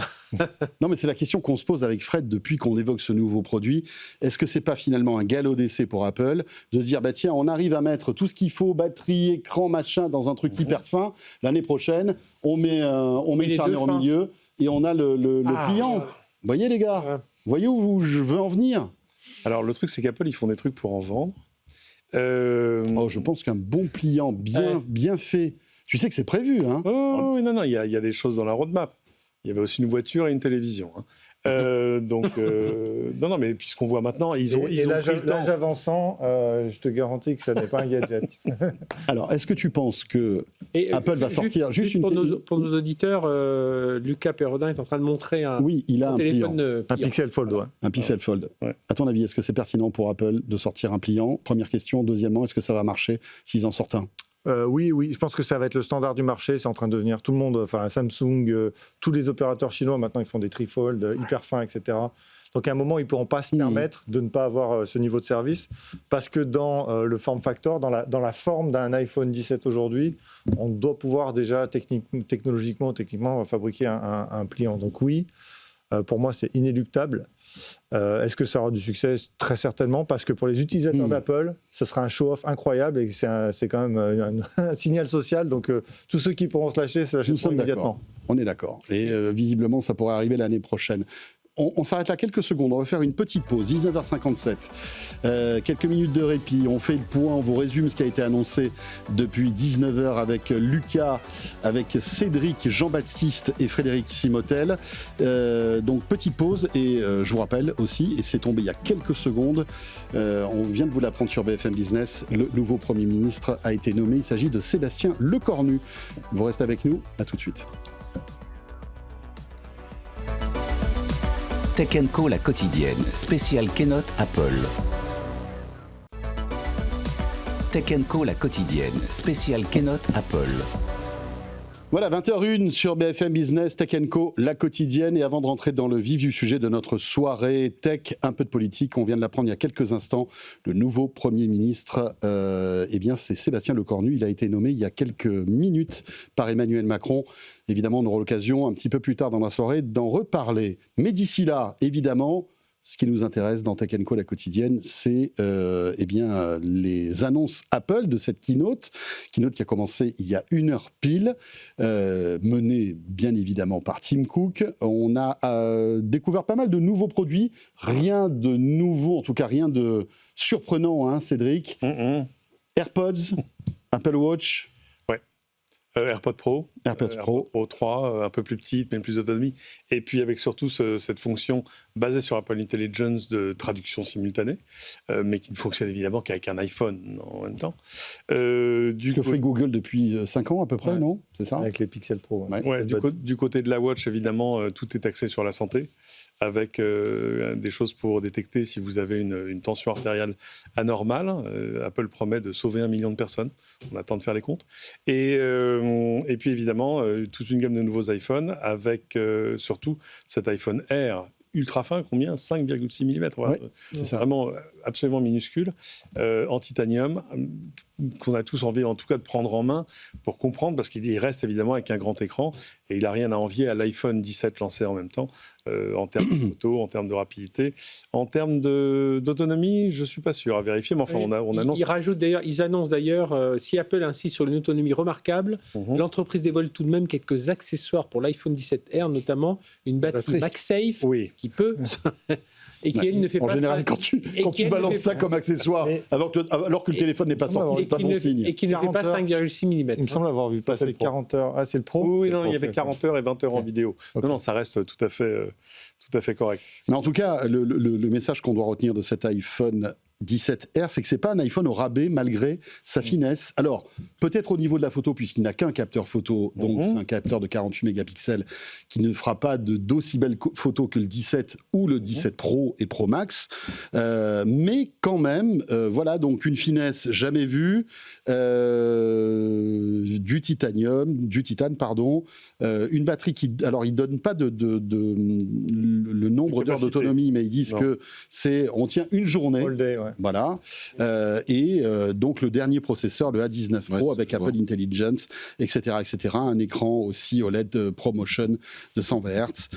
Non, mais c'est la question qu'on se pose avec Fred depuis qu'on évoque ce nouveau produit. Est-ce que c'est pas finalement un galop d'essai pour Apple de se dire, bah tiens, on arrive à mettre tout ce qu'il faut, batterie, écran, machin, dans un truc hyper fin. L'année prochaine, on met le charnière au milieu et on a le pliant. Vous voyez, les gars, voyez où je veux en venir? Alors, le truc, c'est qu'Apple, ils font des trucs pour en vendre. Je pense qu'un bon pliant bien fait, tu sais que c'est prévu, hein? Non, il y a des choses dans la roadmap. Il y avait aussi une voiture et une télévision. Hein. Non, mais puisqu'on voit maintenant, ils ont pris le temps. L'âge avançant, je te garantis que ça n'est pas un gadget. Alors, est-ce que tu penses que Apple va sortir juste une... Pour nos auditeurs, Lucas Perrodin est en train de montrer un téléphone un Pixel Fold, ouais. Un Pixel Fold. Ouais. À ton avis, est-ce que c'est pertinent pour Apple de sortir un pliant? Première question. Deuxièmement, est-ce que ça va marcher s'ils en sortent un? Oui, je pense que ça va être le standard du marché. C'est en train de devenir tout le monde, enfin Samsung, tous les opérateurs chinois maintenant ils font des trifolds hyper fins, etc. Donc à un moment ils pourront pas se permettre de ne pas avoir ce niveau de service parce que dans le form factor, dans la forme d'un iPhone 17 aujourd'hui, on doit pouvoir déjà technologiquement fabriquer un pliant. Donc oui, pour moi c'est inéluctable. Est-ce que ça aura du succès? Très certainement, parce que pour les utilisateurs d'Apple, ce sera un show-off incroyable et c'est quand même un signal social. Donc, tous ceux qui pourront se lâcher immédiatement. On est d'accord. Et visiblement, ça pourrait arriver l'année prochaine. On s'arrête là quelques secondes, on va faire une petite pause, 19h57. Quelques minutes de répit, on fait le point, on vous résume ce qui a été annoncé depuis 19h avec Lucas, avec Cédric, Jean-Baptiste et Frédéric Simotel. Donc petite pause et je vous rappelle aussi, et c'est tombé il y a quelques secondes, on vient de vous l'apprendre sur BFM Business, le nouveau Premier ministre a été nommé, il s'agit de Sébastien Lecornu. Vous restez avec nous, à tout de suite. Tech & Co, la quotidienne, spéciale Keynote Apple. Tech & Co, la quotidienne, spéciale Keynote Apple. Voilà, 20h01 sur BFM Business, Tech & Co, la quotidienne. Et avant de rentrer dans le vif du sujet de notre soirée tech, un peu de politique, on vient de l'apprendre il y a quelques instants, le nouveau Premier ministre, c'est Sébastien Lecornu. Il a été nommé il y a quelques minutes par Emmanuel Macron. Évidemment, on aura l'occasion un petit peu plus tard dans la soirée d'en reparler. Mais d'ici là, évidemment, ce qui nous intéresse dans Tech & Co, la quotidienne, c'est les annonces Apple de cette keynote qui a commencé il y a 1 heure pile, menée bien évidemment par Tim Cook. On a découvert pas mal de nouveaux produits, rien de nouveau, en tout cas rien de surprenant, hein, Cédric. AirPods, Apple Watch. AirPods Pro. AirPods Pro 3, un peu plus petite, mais plus d'autonomie. Et puis avec surtout cette fonction basée sur Apple Intelligence de traduction simultanée, mais qui ne fonctionne évidemment qu'avec un iPhone en même temps. Fait Google depuis 5 ans à peu près, non? C'est ça? Avec les Pixel Pro. Du côté de la Watch, évidemment, tout est axé sur la santé. avec des choses pour détecter si vous avez une tension artérielle anormale. Apple promet de sauver 1 million de personnes. On attend de faire les comptes. Et puis évidemment, toute une gamme de nouveaux iPhones avec surtout cet iPhone Air ultra fin, combien 5,6 mm. Voilà. Ouais, c'est ça. Vraiment absolument minuscule, en titanium, qu'on a tous envie en tout cas de prendre en main pour comprendre, parce qu'il reste évidemment avec un grand écran et il n'a rien à envier à l'iPhone 17 lancé en même temps, en termes de photos, en termes de rapidité. En termes d'autonomie, je ne suis pas sûr, à vérifier, mais enfin on annonce... Ils annoncent d'ailleurs, si Apple insiste sur une autonomie remarquable, l'entreprise dévoile tout de même quelques accessoires pour l'iPhone 17R, notamment une batterie MagSafe qui peut... Et qui, elle, ne fait en pas général, ça. quand tu balances ça comme accessoire, alors que le téléphone n'est pas sorti, c'est pas bon signe. Et qui ne fait pas 5,6 mm. Il me semble avoir vu passer 40 heures. Ah, c'est le Pro? Oui, non, il y avait 40 heures et 20 heures en vidéo. Okay. Non, ça reste tout à fait correct. Mais en tout cas, le message qu'on doit retenir de cet iPhone 17R, c'est que c'est pas un iPhone au rabais malgré sa finesse. Alors, peut-être au niveau de la photo, puisqu'il n'a qu'un capteur photo, donc c'est un capteur de 48 mégapixels qui ne fera pas d'aussi belles photos que le 17 ou le 17 Pro et Pro Max. Mais quand même, voilà, donc une finesse jamais vue, du titane, pardon, une batterie qui, alors ils donnent pas le nombre d'heures d'autonomie, mais ils disent que on tient une journée. All day, ouais. Voilà. Donc, le dernier processeur, le A19 Pro, avec Apple Intelligence, etc., etc. Un écran aussi OLED ProMotion de 120 Hz.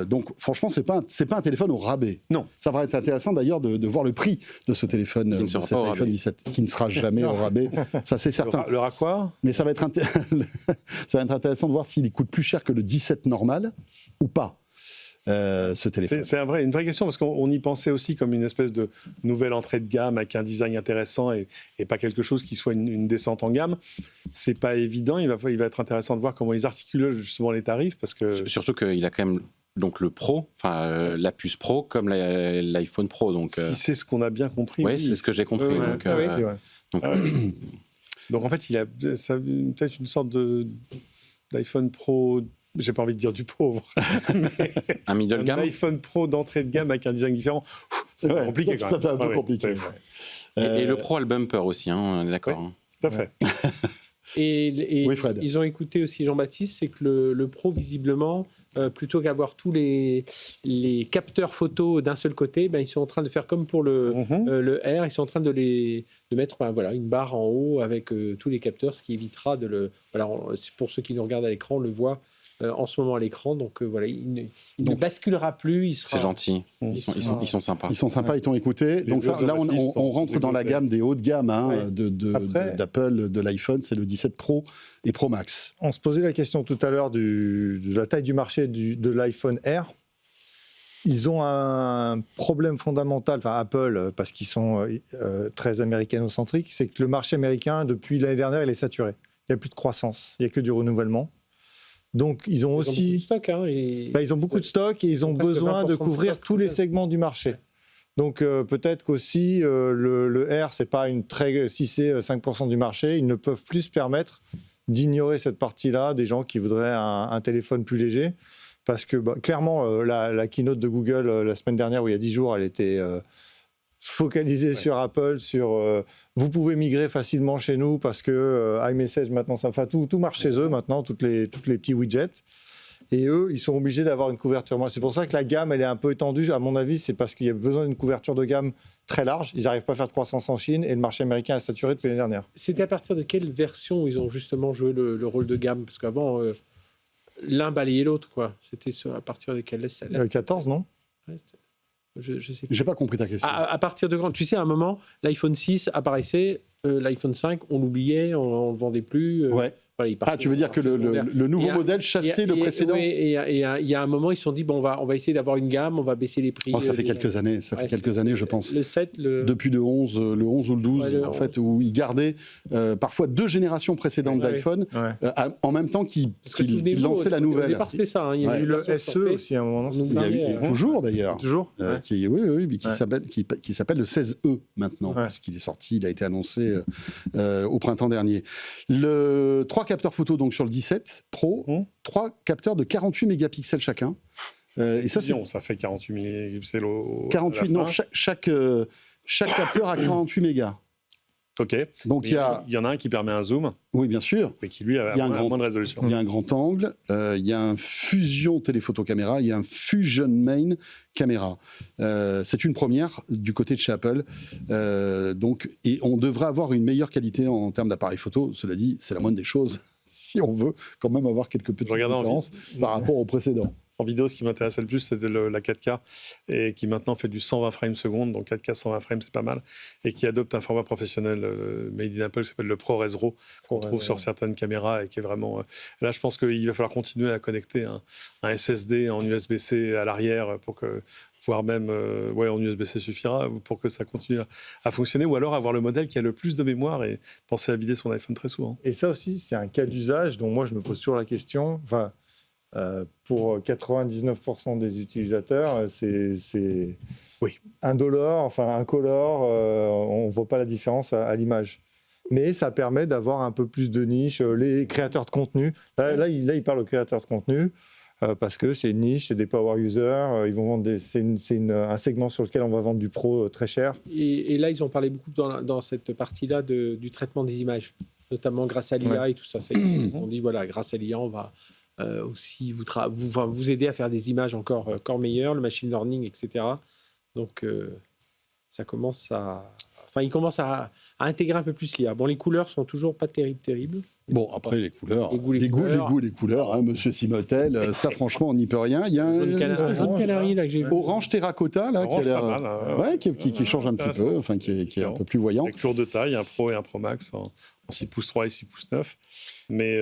Donc, franchement, c'est pas un téléphone au rabais. Non. Ça va être intéressant, d'ailleurs, de voir le prix de ce téléphone, de cet iPhone 17, qui ne sera jamais au rabais. Ça, c'est certain. Le quoi? Mais ça va être intéressant de voir s'il coûte plus cher que le 17 normal ou pas. Ce téléphone. C'est une vraie question, parce qu'on y pensait aussi comme une espèce de nouvelle entrée de gamme avec un design intéressant et pas quelque chose qui soit une descente en gamme. C'est pas évident. Il va être intéressant de voir comment ils articulent justement les tarifs, parce que... Surtout qu'il a quand même donc le Pro, la puce Pro comme l'iPhone Pro. Donc, si c'est ce qu'on a bien compris. Oui, c'est ce que j'ai compris. Donc en fait, il a peut-être une sorte d'iPhone Pro... J'ai pas envie de dire du pauvre. Un middle gamme. Un iPhone Pro d'entrée de gamme avec un design différent. C'est compliqué quand même. Ça fait un peu compliqué. Et le Pro a le bumper aussi, on est d'accord. Ouais, tout à fait. Et oui, Fred. Ils ont écouté aussi Jean-Baptiste, c'est que le Pro, visiblement, plutôt qu'avoir tous les capteurs photo d'un seul côté, ils sont en train de faire comme pour le R, ils sont en train de mettre une barre en haut avec tous les capteurs, ce qui évitera c'est pour ceux qui nous regardent à l'écran, on le voit en ce moment à l'écran, donc il ne basculera plus. C'est gentil, ils sont sympas. Ils sont sympas, ils t'ont écouté. Donc là, on rentre dans la gamme des hauts de gamme d'Apple, de l'iPhone, c'est le 17 Pro et Pro Max. On se posait la question tout à l'heure de la taille du marché de l'iPhone Air. Ils ont un problème fondamental, Apple, parce qu'ils sont très américano-centriques, c'est que le marché américain, depuis l'année dernière, il est saturé. Il n'y a plus de croissance, il n'y a que du renouvellement. Donc, ils ont aussi... beaucoup de stock, ils ont beaucoup de stock et ils ont besoin de couvrir tous les segments du marché. Donc, peut-être qu'aussi, le R, c'est pas si c'est 5% du marché, ils ne peuvent plus se permettre d'ignorer cette partie-là des gens qui voudraient un téléphone plus léger. Parce que, clairement, la keynote de Google, la semaine dernière, ou il y a 10 jours, elle était focalisée sur Apple, sur... vous pouvez migrer facilement chez nous parce que iMessage, maintenant, tout marche chez eux maintenant, tous les petits widgets. Et eux, ils sont obligés d'avoir une couverture. C'est pour ça que la gamme, elle est un peu étendue. À mon avis, c'est parce qu'il y a besoin d'une couverture de gamme très large. Ils n'arrivent pas à faire de croissance en Chine et le marché américain est saturé depuis l'année dernière. C'était à partir de quelle version ils ont justement joué le rôle de gamme? Parce qu'avant, l'un balayait l'autre, quoi. C'était à partir de quelle 14, non? Je sais pas. J'ai pas compris ta question. À partir de quand? Tu sais, à un moment, l'iPhone 6 apparaissait, l'iPhone 5, on l'oubliait, on ne le vendait plus. Tu veux dire que le nouveau modèle chassait le précédent? Oui, et il y a un moment, ils se sont dit, on va essayer d'avoir une gamme, on va baisser les prix. Ça fait quelques années, je pense. Le 7, depuis le 11 ou le 12, en fait, où ils gardaient parfois 2 générations précédentes d'iPhone, en même temps qu'ils lançaient la nouvelle. Au départ, c'était ça. Il y a eu le SE aussi à un moment. Il y a eu toujours, d'ailleurs. Toujours qui s'appelle le 16E maintenant, puisqu'il est sorti, il a été annoncé au printemps dernier. 3 capteurs photo donc sur le 17 Pro, 3 capteurs de 48 mégapixels chacun. Et ça, ça fait 48 mégapixels au 48, non, chaque capteur a 48 mégas. Ok. Donc il y en a un qui permet un zoom. Oui, bien sûr. Mais qui lui a moins de résolution. Il y a un grand angle, il y a un fusion téléphoto caméra, il y a un fusion main caméra. C'est une première du côté de chez Apple. Et on devrait avoir une meilleure qualité en termes d'appareil photo. Cela dit, c'est la moindre des choses si on veut quand même avoir quelques petites différences par rapport au précédent. En vidéo, ce qui m'intéressait le plus, c'était la 4K, et qui maintenant fait du 120 frames seconde, donc 4K 120 frames, c'est pas mal, et qui adopte un format professionnel made in Apple qui s'appelle le ProRes RAW, qu'on trouve sur certaines caméras, et qui est vraiment... Là, je pense qu'il va falloir continuer à connecter un SSD en USB-C à l'arrière, pour que voire même en USB-C suffira pour que ça continue à fonctionner, ou alors avoir le modèle qui a le plus de mémoire et penser à vider son iPhone très souvent. Et ça aussi, c'est un cas d'usage dont moi, je me pose toujours la question. Pour 99% des utilisateurs, c'est indolore, incolore, on ne voit pas la différence à l'image. Mais ça permet d'avoir un peu plus de niche. Les créateurs de contenu, là il parle aux créateurs de contenu, parce que c'est une niche, c'est des power users, ils vont vendre c'est un segment sur lequel on va vendre du pro très cher. Et là, ils ont parlé beaucoup dans cette partie-là du traitement des images, notamment grâce à l'IA et tout ça. On dit, voilà, grâce à l'IA, on va... aussi vous aider à faire des images encore meilleures, le machine learning, etc. Donc, ça commence il commence à intégrer un peu plus l'IA. Bon, les couleurs sont toujours pas terribles. Bon, après, les couleurs, les couleurs, monsieur Simotel, ça, franchement, on n'y peut rien. Il y a un jaune canari, là, que j'ai vu. Orange terracotta, là, qui a l'air... qui change un petit peu, qui est un peu plus voyant. Avec toujours deux tailles, un Pro et un Pro Max en 6 pouces 3 et 6 pouces 9. Mais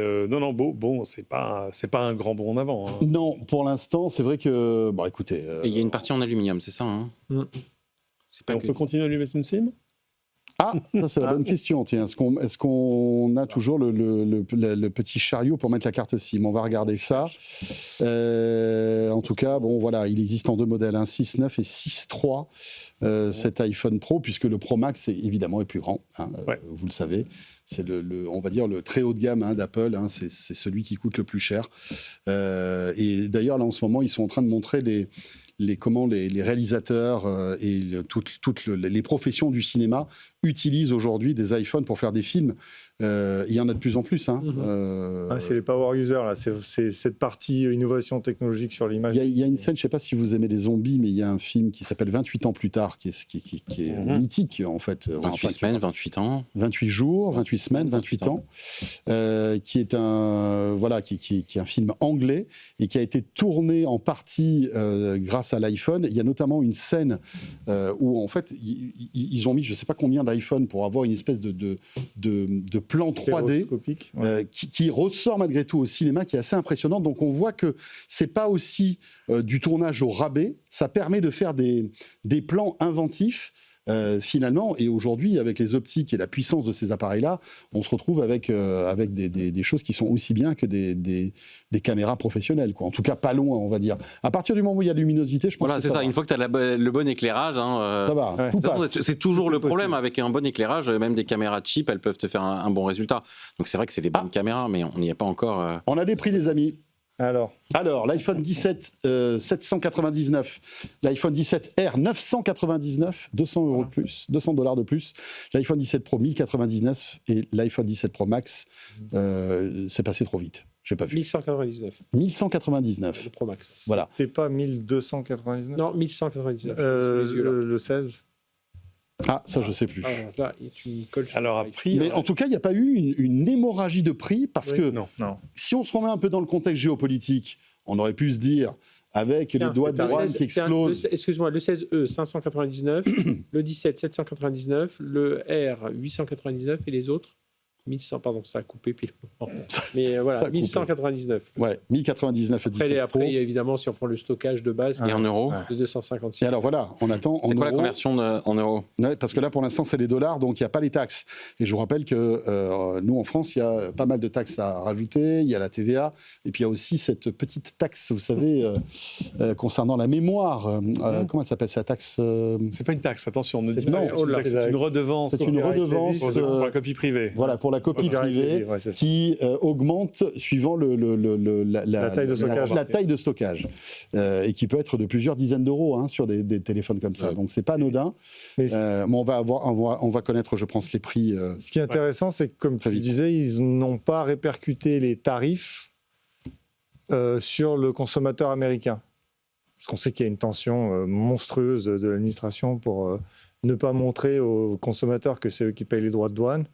c'est pas un grand bond en avant. Hein. Non, pour l'instant, c'est vrai que... Bon, écoutez... Et il y a une partie en aluminium, c'est ça C'est pas on peut continuer à lui mettre une SIM ? Ah, ça c'est la bonne question. Tiens, est-ce qu'on a toujours le petit chariot pour mettre la carte SIM ? On va regarder ça. En tout cas, il existe en deux modèles, 6.9 et 6.3, cet iPhone Pro, puisque le Pro Max évidemment est plus grand. Vous le savez. C'est on va dire le très haut de gamme d'Apple. C'est celui qui coûte le plus cher. Et d'ailleurs, là en ce moment, ils sont en train de montrer les réalisateurs et toutes les professions du cinéma utilisent aujourd'hui des iPhones pour faire des films. Il y en a de plus en plus. C'est les power users, là. C'est cette partie innovation technologique sur l'image. Il y a une scène, je ne sais pas si vous aimez les zombies, mais il y a un film qui s'appelle 28 ans plus tard, qui est mythique, en fait. 28 semaines, 28 ans. 28 jours, 28 semaines, 28 ans. Qui est un film anglais et qui a été tourné en partie grâce à l'iPhone. Il y a notamment une scène où, en fait, ils ont mis je ne sais pas combien d'iPhone pour avoir une espèce de plan 3D qui ressort malgré tout au cinéma, qui est assez impressionnant. Donc on voit que c'est pas aussi du tournage au rabais, ça permet de faire des plans inventifs finalement, et aujourd'hui avec les optiques et la puissance de ces appareils-là, on se retrouve avec des choses qui sont aussi bien que des caméras professionnelles, quoi. En tout cas pas loin, on va dire. À partir du moment où il y a luminosité, je pense que c'est ça. Une fois que tu as le bon éclairage, ça va. C'est toujours le problème avec un bon éclairage. Même des caméras cheap, elles peuvent te faire un bon résultat. Donc c'est vrai que c'est des bonnes caméras, mais on n'y est pas encore. On a des prix, les amis. Alors, l'iPhone 17 799, l'iPhone 17R 999, 200 € de plus, $200 de plus, l'iPhone 17 Pro 1099 et l'iPhone 17 Pro Max, c'est passé trop vite. J'ai pas vu. 1199. 1199. Le Pro Max. Voilà. C'était pas 1299 ? Non, 1199. Le 16 ? Ah, ça, je sais plus. Là, tu me colles. Alors, à prix. Mais en tout cas, il n'y a pas eu une hémorragie de prix parce que si on se remet un peu dans le contexte géopolitique, on aurait pu se dire, avec les doigts de douane qui explosent. Excuse-moi, le 16E, 599, le 17, 799, le R, 899 et les autres 1100, pardon, ça a coupé pile. Mais voilà, 1199. Ouais, 1099 et après, évidemment, si on prend le stockage de base, et en euros, de 256. Et alors voilà, on attend en euros. C'est quoi la conversion en euros ? Parce que là, pour l'instant, c'est les dollars, donc il n'y a pas les taxes. Et je vous rappelle que nous, en France, il y a pas mal de taxes à rajouter. Il y a la TVA, et puis il y a aussi cette petite taxe, vous savez, concernant la mémoire. Comment elle s'appelle, cette taxe C'est pas une taxe, attention, on ne dit pas. C'est une redevance. C'est une redevance pour la copie privée. Voilà, pour pour la copie privée ouais, c'est ça. qui augmente suivant la taille de stockage. la taille de stockage. Et qui peut être de plusieurs dizaines d'euros hein, sur des téléphones comme ça. Ouais. Donc c'est pas anodin. Mais Mais on va connaître, je pense, les prix. ce qui est intéressant, c'est que, comme tu vite. disais, ils n'ont pas répercuté les tarifs sur le consommateur américain. Parce qu'on sait qu'il y a une tension monstrueuse de l'administration pour ne pas montrer aux consommateurs que c'est eux qui payent les droits de douane.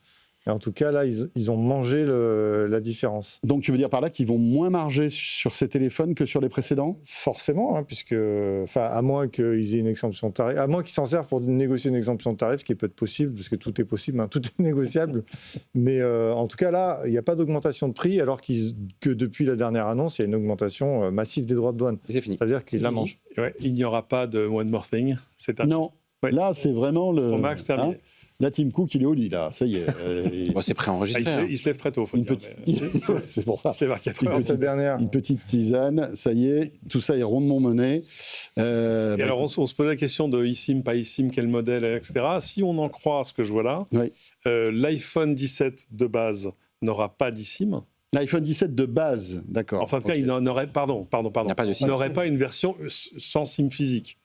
Et en tout cas, là, ils ont mangé la différence. Donc tu veux dire par là qu'ils vont moins marger sur ces téléphones que sur les précédents ? Forcément, hein, puisque, à moins qu'ils aient une exemption de tarif, à moins qu'ils s'en servent pour négocier une exemption de tarif, ce qui peut être possible, parce que tout est possible, hein, tout est négociable. Mais en tout cas, là, il n'y a pas d'augmentation de prix, alors que depuis la dernière annonce, il y a une augmentation massive des droits de douane. Et c'est fini. C'est-à-dire qu'ils la mangent. Ouais, il n'y aura pas de One More Thing. C'est un Non. Ouais. Là, c'est vraiment le. Pro Max terminé. Là, Tim Cook, il est au lit, là. Ça y est. Bon, c'est préenregistré. il se lève très tôt, faut Une dire. petite- c'est pour ça. Il se lève à 4 Une heures. petite- Cette dernière. Une petite tisane, ça y est, tout ça est rondement mené. Et alors, on se pose la question de eSIM, pas eSIM, quel modèle, etc. Si on en croit ce que je vois là, Oui. l'iPhone 17 de base n'aura pas d'eSIM. L'iPhone 17 de base, d'accord. Enfin, en tout cas, Ok. il n'aurait Il n'y a pas de SIM. n'aurait pas une version sans SIM physique.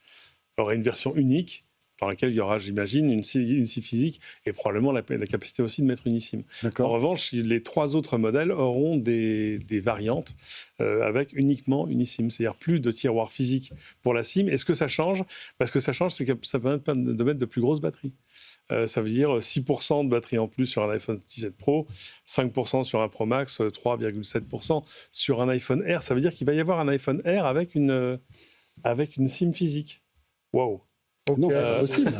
Il aurait une version unique dans laquelle il y aura, j'imagine, une SIM physique et probablement la capacité aussi de mettre une eSIM. En D'accord. revanche, les 3 autres modèles auront des variantes avec uniquement une eSIM, c'est-à-dire plus de tiroir physique pour la SIM. Est-ce que ça change ? Parce que ça change, c'est que ça permet de mettre de plus grosses batteries. Ça veut dire 6% de batterie en plus sur un iPhone 17 Pro, 5% sur un Pro Max, 3,7% sur un iPhone Air. Ça veut dire qu'il va y avoir un iPhone Air avec une SIM physique. Waouh. Non, c'est pas possible.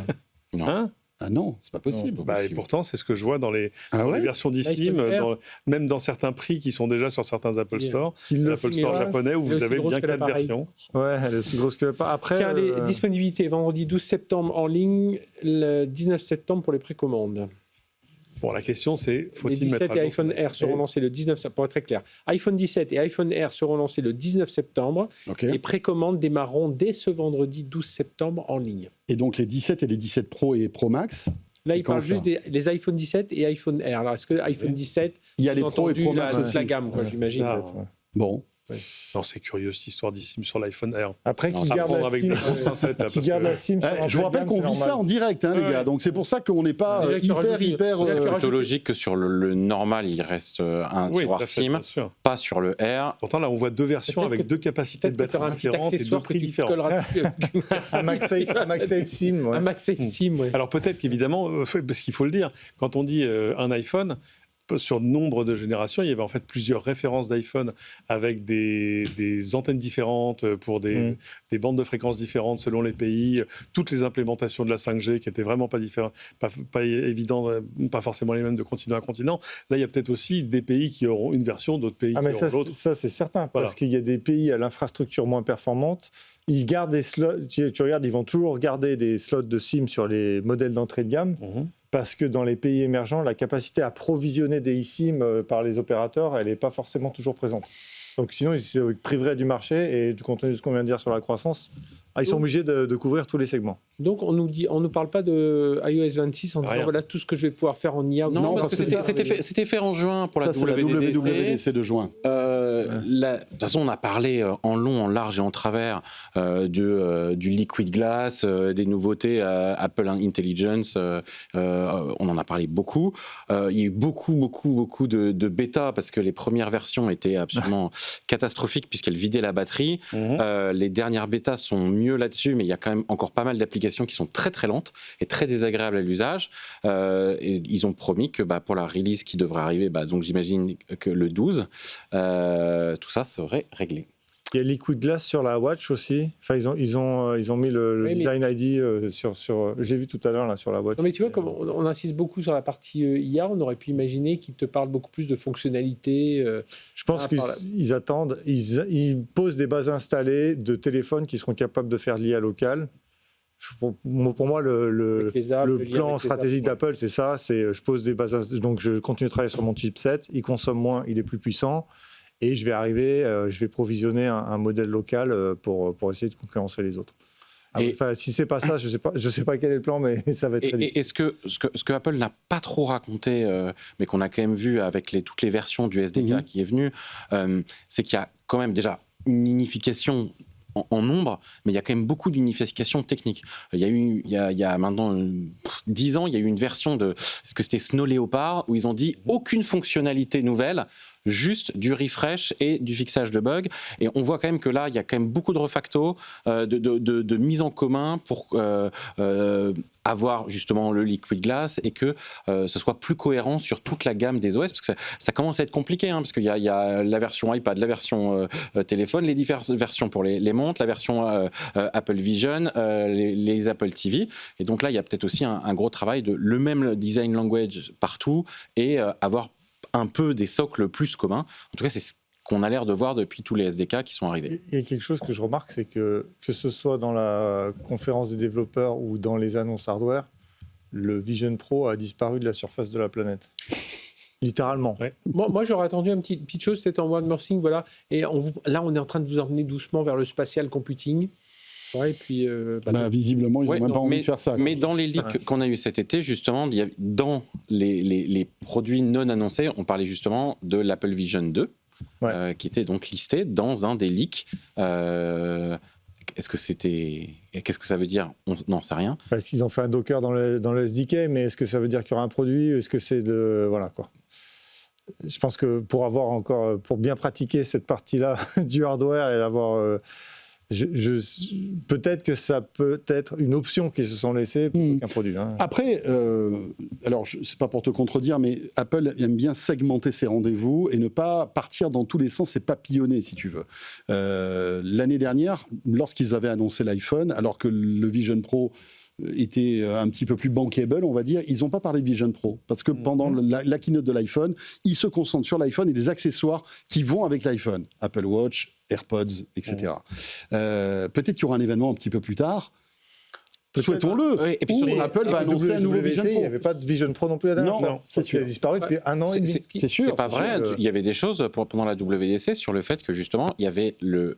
Non. Hein ? Ah non, c'est pas possible. Et pourtant, c'est ce que je vois dans les versions d'eSIM, L'iPhone Air. même dans certains prix qui sont déjà sur certains Apple Yeah. Store, Qu'ils le l'Apple font, Store ouais. japonais, où Elle est vous aussi avez grosse bien que 4 l'appareil. versions. Ouais, elle est aussi grosse que pas. Après, Tiens, les disponibilités, vendredi 12 septembre en ligne, le 19 septembre pour les précommandes. Bon, la question, c'est Les faut-il mettre 17 à et jour iPhone Air seront lancés le 19 septembre, pour être très clair. iPhone 17 et iPhone Air seront lancés le 19 septembre. Ok. Les précommandes démarreront dès ce vendredi 12 septembre en ligne. Et donc les 17 et les 17 Pro et Pro Max, Là, C'est il parle quand, juste des iPhone 17 et iPhone Air. Alors, est-ce que iPhone 17, il y a les vous Pro et entendu Pro Max toute aussi. la gamme, quoi, Ouais. j'imagine. Ah. peut-être, ouais. Bon, Non, c'est curieux cette histoire d'eSIM sur l'iPhone Air. Après, Non, qu'ils ça gardent Prendre la avec SIM, des grosses pincettes. Là, qu'ils parce gardent que- la SIM sur un je vous peu de rappelle gamme, qu'on c'est vit ça normal. en direct, hein, les Ouais. gars. Donc c'est pour ça qu'on n'est pas Déjà que tu rajoutes- hyper. déjà que tu C'est rajoutes- plutôt logique que sur le normal, il reste un Oui, tiroir tout à fait, SIM, bien sûr. pas sur le R. Pourtant, là, on voit 2 versions Peut-être avec que- 2 capacités de Peut-être que tu auras batterie un petit différentes et 2 accessoire que prix tu différents. colleras dessus. Un MagSafe SIM, ouais. Un MagSafe SIM, ouais. Alors peut-être qu'évidemment, parce qu'il faut le dire, quand on dit un iPhone, sur nombre de générations, il y avait en fait plusieurs références d'iPhone avec des antennes différentes pour des bandes de fréquences différentes selon les pays, toutes les implémentations de la 5G qui étaient vraiment pas différentes, pas évident, pas forcément les mêmes de continent à continent. Là, il y a peut-être aussi des pays qui auront une version, d'autres pays Ah, qui mais auront l'autre. ça c'est certain, Voilà. parce qu'il y a des pays à l'infrastructure moins performante. Ils gardent des slots, tu regardes, ils vont toujours garder des slots de SIM sur les modèles d'entrée de gamme, Mhm. parce que dans les pays émergents, la capacité à provisionner des eSIM par les opérateurs, elle n'est pas forcément toujours présente. Donc sinon, ils se priveraient du marché, et compte tenu de ce qu'on vient de dire sur la croissance, ils sont obligés de couvrir tous les segments. Donc, on nous parle pas de iOS 26 en disant Rien. voilà tout ce que je vais pouvoir faire en IA. Non, parce que parce que c'était fait en juin pour ça, la c'est la WWDC. WWDC de juin. De toute façon, on a parlé en long, en large et en travers du Liquid Glass, des nouveautés Apple Intelligence. On en a parlé beaucoup. Il y a eu beaucoup de bêta parce que les premières versions étaient absolument catastrophiques puisqu'elles vidaient la batterie. Les dernières bêtas sont mieux là-dessus, mais il y a quand même encore pas mal d'applications qui sont très très lentes et très désagréables à l'usage. Et ils ont promis que pour la release qui devrait arriver, donc j'imagine que le 12, tout ça serait réglé. Il y a Liquid Glass sur la Watch aussi. Enfin, ils ont mis le Oui, mais- Design ID sur. Je l'ai vu tout à l'heure là sur la Watch. Non, mais tu vois, comme on insiste beaucoup sur la partie IA, on aurait pu imaginer qu'il te parle beaucoup plus de fonctionnalités. Je pense par là. qu'ils attendent, ils posent des bases installées de téléphones qui seront capables de faire l'IA locale. Pour moi, le avec les apps, le lien plan avec les stratégique apps, d'Apple, c'est ça. C'est je pose des bases, donc je continue de travailler sur mon chipset. Il consomme moins, il est plus puissant, et je vais provisionner un modèle local pour essayer de concurrencer les autres. Enfin, si c'est pas ça, je sais pas quel est le plan, mais ça va être très difficile. Et ce que Apple n'a pas trop raconté, mais qu'on a quand même vu avec toutes les versions du SDK qui est venu, c'est qu'il y a quand même déjà une unification en nombre, mais il y a quand même beaucoup d'unification technique. Il y a maintenant 10 ans, il y a eu une version de ce que c'était Snow Leopard où ils ont dit aucune fonctionnalité nouvelle, juste du refresh et du fixage de bugs. Et on voit quand même que là, il y a quand même beaucoup de refacto, de mise en commun pour avoir justement le Liquid Glass et que ce soit plus cohérent sur toute la gamme des OS, parce que ça commence à être compliqué, hein, parce qu'il y a la version iPad, la version téléphone, les diverses versions pour les montres, la version Apple Vision, les Apple TV. Et donc là, il y a peut-être aussi un gros travail de le même design language partout et avoir un peu des socles plus communs. En tout cas, c'est ce qu'on a l'air de voir depuis tous les SDK qui sont arrivés. Il y a quelque chose que je remarque, c'est que ce soit dans la conférence des développeurs ou dans les annonces hardware, le Vision Pro a disparu de la surface de la planète. Littéralement. Ouais. Moi, j'aurais attendu une petite chose, c'était en one more thing, voilà. Et là, on est en train de vous emmener doucement vers le spatial computing. Ouais, et puis, visiblement, ils n'ont même pas envie de faire ça. Mais dans les leaks qu'on a eu cet été, justement, dans les produits non annoncés, on parlait justement de l'Apple Vision 2, qui était donc listé dans un des leaks. Qu'est-ce que ça veut dire? On n'en sait rien. Parce qu'ils ont fait un Docker dans le SDK, mais est-ce que ça veut dire qu'il y aura un produit? Est-ce que c'est de... Voilà, quoi. Je pense que pour bien pratiquer cette partie-là du hardware et l'avoir... peut-être que ça peut être une option qu'ils se sont laissés plutôt qu'un produit. Hein. Après, alors c'est pas pour te contredire, mais Apple aime bien segmenter ses rendez-vous et ne pas partir dans tous les sens et papillonner, si tu veux. L'année dernière, lorsqu'ils avaient annoncé l'iPhone, alors que le Vision Pro était un petit peu plus bankable, on va dire, ils n'ont pas parlé de Vision Pro. Parce que pendant la keynote de l'iPhone, ils se concentrent sur l'iPhone et les accessoires qui vont avec l'iPhone. Apple Watch, AirPods, etc. Peut-être qu'il y aura un événement un petit peu plus tard. Souhaitons-le. Oui, et puis où Apple va annoncer un nouveau Vision Pro. Il n'y avait pas de Vision Pro non plus la dernière fois. Non, c'est sûr. Il a disparu depuis un an et demi. C'est sûr. C'est pas vrai. Il y avait des choses pendant la WWDC sur le fait que justement, il y avait le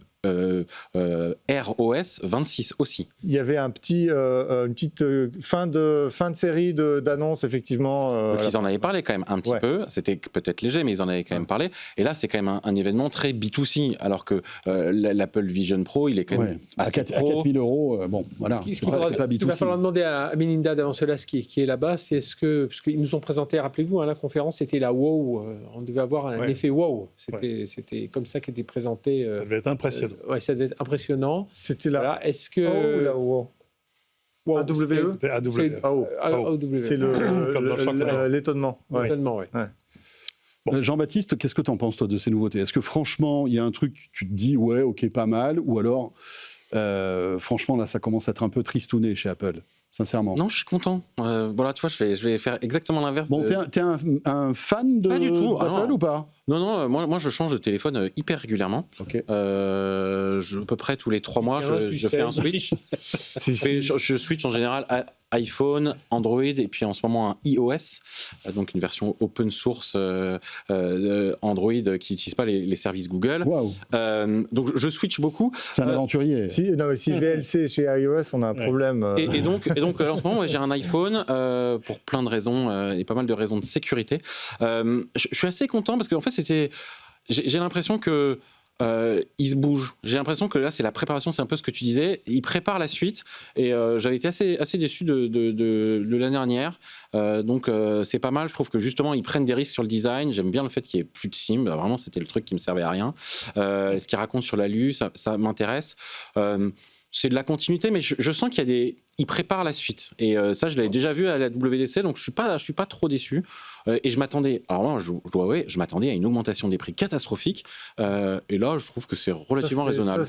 ROS 26 aussi. Il y avait une petite fin de série d'annonces, effectivement. Donc ils en avaient parlé quand même un petit peu. C'était peut-être léger, mais ils en avaient quand même parlé. Et là, c'est quand même un événement très B2C, alors que l'Apple Vision Pro, il est quand même assez pro. À 4 000 €, bon, voilà. Ce qu'il va falloir demander à Melinda d'avant cela, qui est là-bas, c'est parce qu'ils nous ont présenté, rappelez-vous, la conférence, c'était la wow. On devait avoir un effet wow. C'était comme ça qu'était présenté. Ça devait être impressionnant. Ça devait être impressionnant. C'était là. Voilà. Est-ce que... la wow. AWE. C'était AWE. C'est l'étonnement. L'étonnement, oui. Jean-Baptiste, qu'est-ce que tu en penses, toi, de ces nouveautés? Est-ce que franchement, il y a un truc, tu te dis, ouais, ok, pas mal, ou alors, franchement, là, ça commence à être un peu tristouné chez Apple, sincèrement? Non, je suis content. Voilà, tu vois, je vais faire exactement l'inverse. Bon, t'es un fan Pas du tout, d'Apple ou pas? Non, moi je change de téléphone hyper régulièrement. Ok. À peu près tous les 3 mois, je fais un switch. Je switch en général à iPhone, Android et puis en ce moment un iOS, donc une version open source Android qui n'utilise pas les services Google. Wow. Donc je switch beaucoup. C'est un aventurier. Si VLC chez iOS, on a un problème. Et donc en ce moment, j'ai un iPhone pour plein de raisons et pas mal de raisons de sécurité. Je suis assez content parce qu'en fait, j'ai l'impression que il se bouge. J'ai l'impression que là, c'est la préparation, c'est un peu ce que tu disais. Il prépare la suite et j'avais été assez déçu de l'année dernière. Donc c'est pas mal. Je trouve que justement, ils prennent des risques sur le design. J'aime bien le fait qu'il n'y ait plus de SIM. Vraiment, c'était le truc qui me servait à rien. Ce qu'ils racontent sur l'ALU, ça m'intéresse. C'est de la continuité, mais je sens il prépare la suite. Et ça, je l'avais déjà vu à la WWDC, donc je suis pas trop déçu. Et je m'attendais, alors moi, je dois avouer, je m'attendais à une augmentation des prix catastrophique. Et là, je trouve que c'est relativement raisonnable.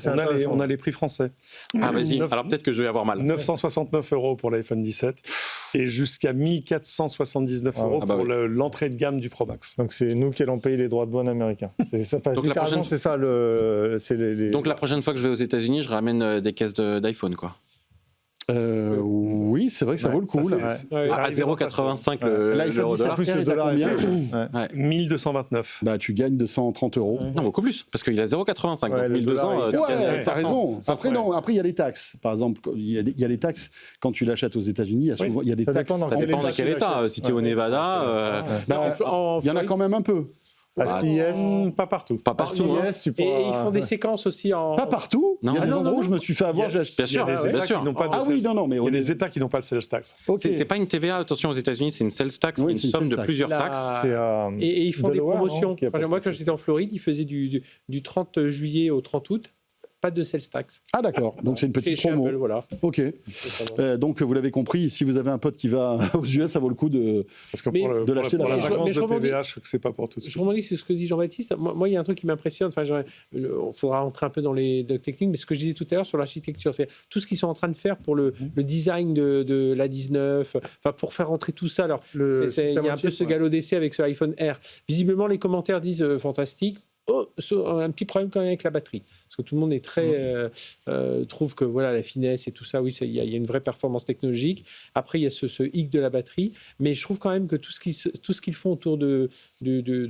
On a les prix français. Ah, vas-y, alors peut-être que je vais avoir mal. 969 € pour l'iPhone 17 et jusqu'à 1479 € pour l'entrée de gamme du Pro Max. Donc c'est nous qui allons payer les droits de douane américains. Donc c'est ça Donc la prochaine fois que je vais aux États-Unis, je ramène des caisses d'iPhone, quoi. Oui, c'est vrai que ça vaut le coup. Là. À 0,85 L'iPhone 17 l'euro-dollar. Plus le dollar est combien 1229. Bah, tu gagnes 230 €. Non, beaucoup plus, parce qu'il est à 0,85. Ouais, Donc le 1200. dollar, Ouais, t'as raison. 500, Après, non, après, il y a les taxes. Par exemple, il y a les taxes quand tu l'achètes aux États-Unis. Il y a des Ça taxes. dépend dans Ça dépend de quel état. Si tu es au Nevada, Bah, il y en a quand même un peu. À CES, Pas partout. pas à partout. hein. CES, tu Et pourras... ils font des séquences aussi en. Pas partout. Non. Il y a des Ah, non, endroits non, où je me suis fait avoir. Bien Il y sûr, a des bien États sûr. qui n'ont pas de Ah oui, sales- non, mais il y a des États qui n'ont pas de sales tax. Ok. C'est pas une TVA, attention, aux États-Unis, c'est une sales tax, Oui, une c'est une somme sales de tax. plusieurs La- taxes. C'est, Et ils font des Delaware, promotions. non, qui a pas de Moi, quand taxe. j'étais en Floride, ils faisaient du 30 juillet au 30 août, pas de sales tax. Ah d'accord, donc c'est une petite Chez promo. Apple, voilà. Ok. Donc vous l'avez compris, si vous avez un pote qui va aux US, ça vaut le coup de. Parce que Mais- pour, de l'acheter pour la là-bas. Mais vacance je de rebondis- TVA, je trouve que c'est pas pour tout de Je suite. rebondis sur ce que dit Jean-Baptiste. Moi, il y a un truc qui m'impressionne. Enfin, il faudra rentrer un peu dans les techniques, mais ce que je disais tout à l'heure sur l'architecture, c'est tout ce qu'ils sont en train de faire pour le design de l'A19, enfin, pour faire rentrer tout ça. Alors, le il système y a un on peu chip, ce ouais. galop d'essai avec ce iPhone R. Visiblement, les commentaires disent fantastique. Oh, un petit problème quand même avec la batterie. Parce que tout le monde est très, trouve que voilà, la finesse et tout ça, oui, il y a une vraie performance technologique. Après, il y a ce hic de la batterie. Mais je trouve quand même que tout ce qu'ils font autour de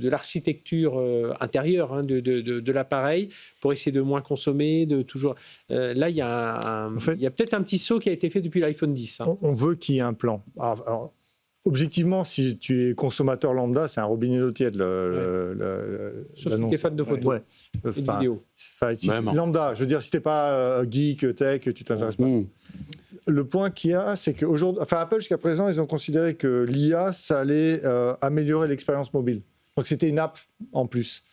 l'architecture intérieure hein, de l'appareil, pour essayer de moins consommer, de toujours... là, il y a, En fait- il y a peut-être un petit saut qui a été fait depuis l'iPhone 10. Hein. On veut qu'il y ait un plan. Alors, objectivement, si tu es consommateur lambda, c'est un robinet d'eau tiède. Sauf si tu es fan de photos Ouais. et de vidéos. Si Même. lambda, je veux dire, si t'es pas geek, tech, tu t'intéresses pas. Mmh. Le point qu'il y a, c'est qu'aujourd'hui, enfin Apple jusqu'à présent, ils ont considéré que l'IA, ça allait améliorer l'expérience mobile. Donc c'était une app en plus.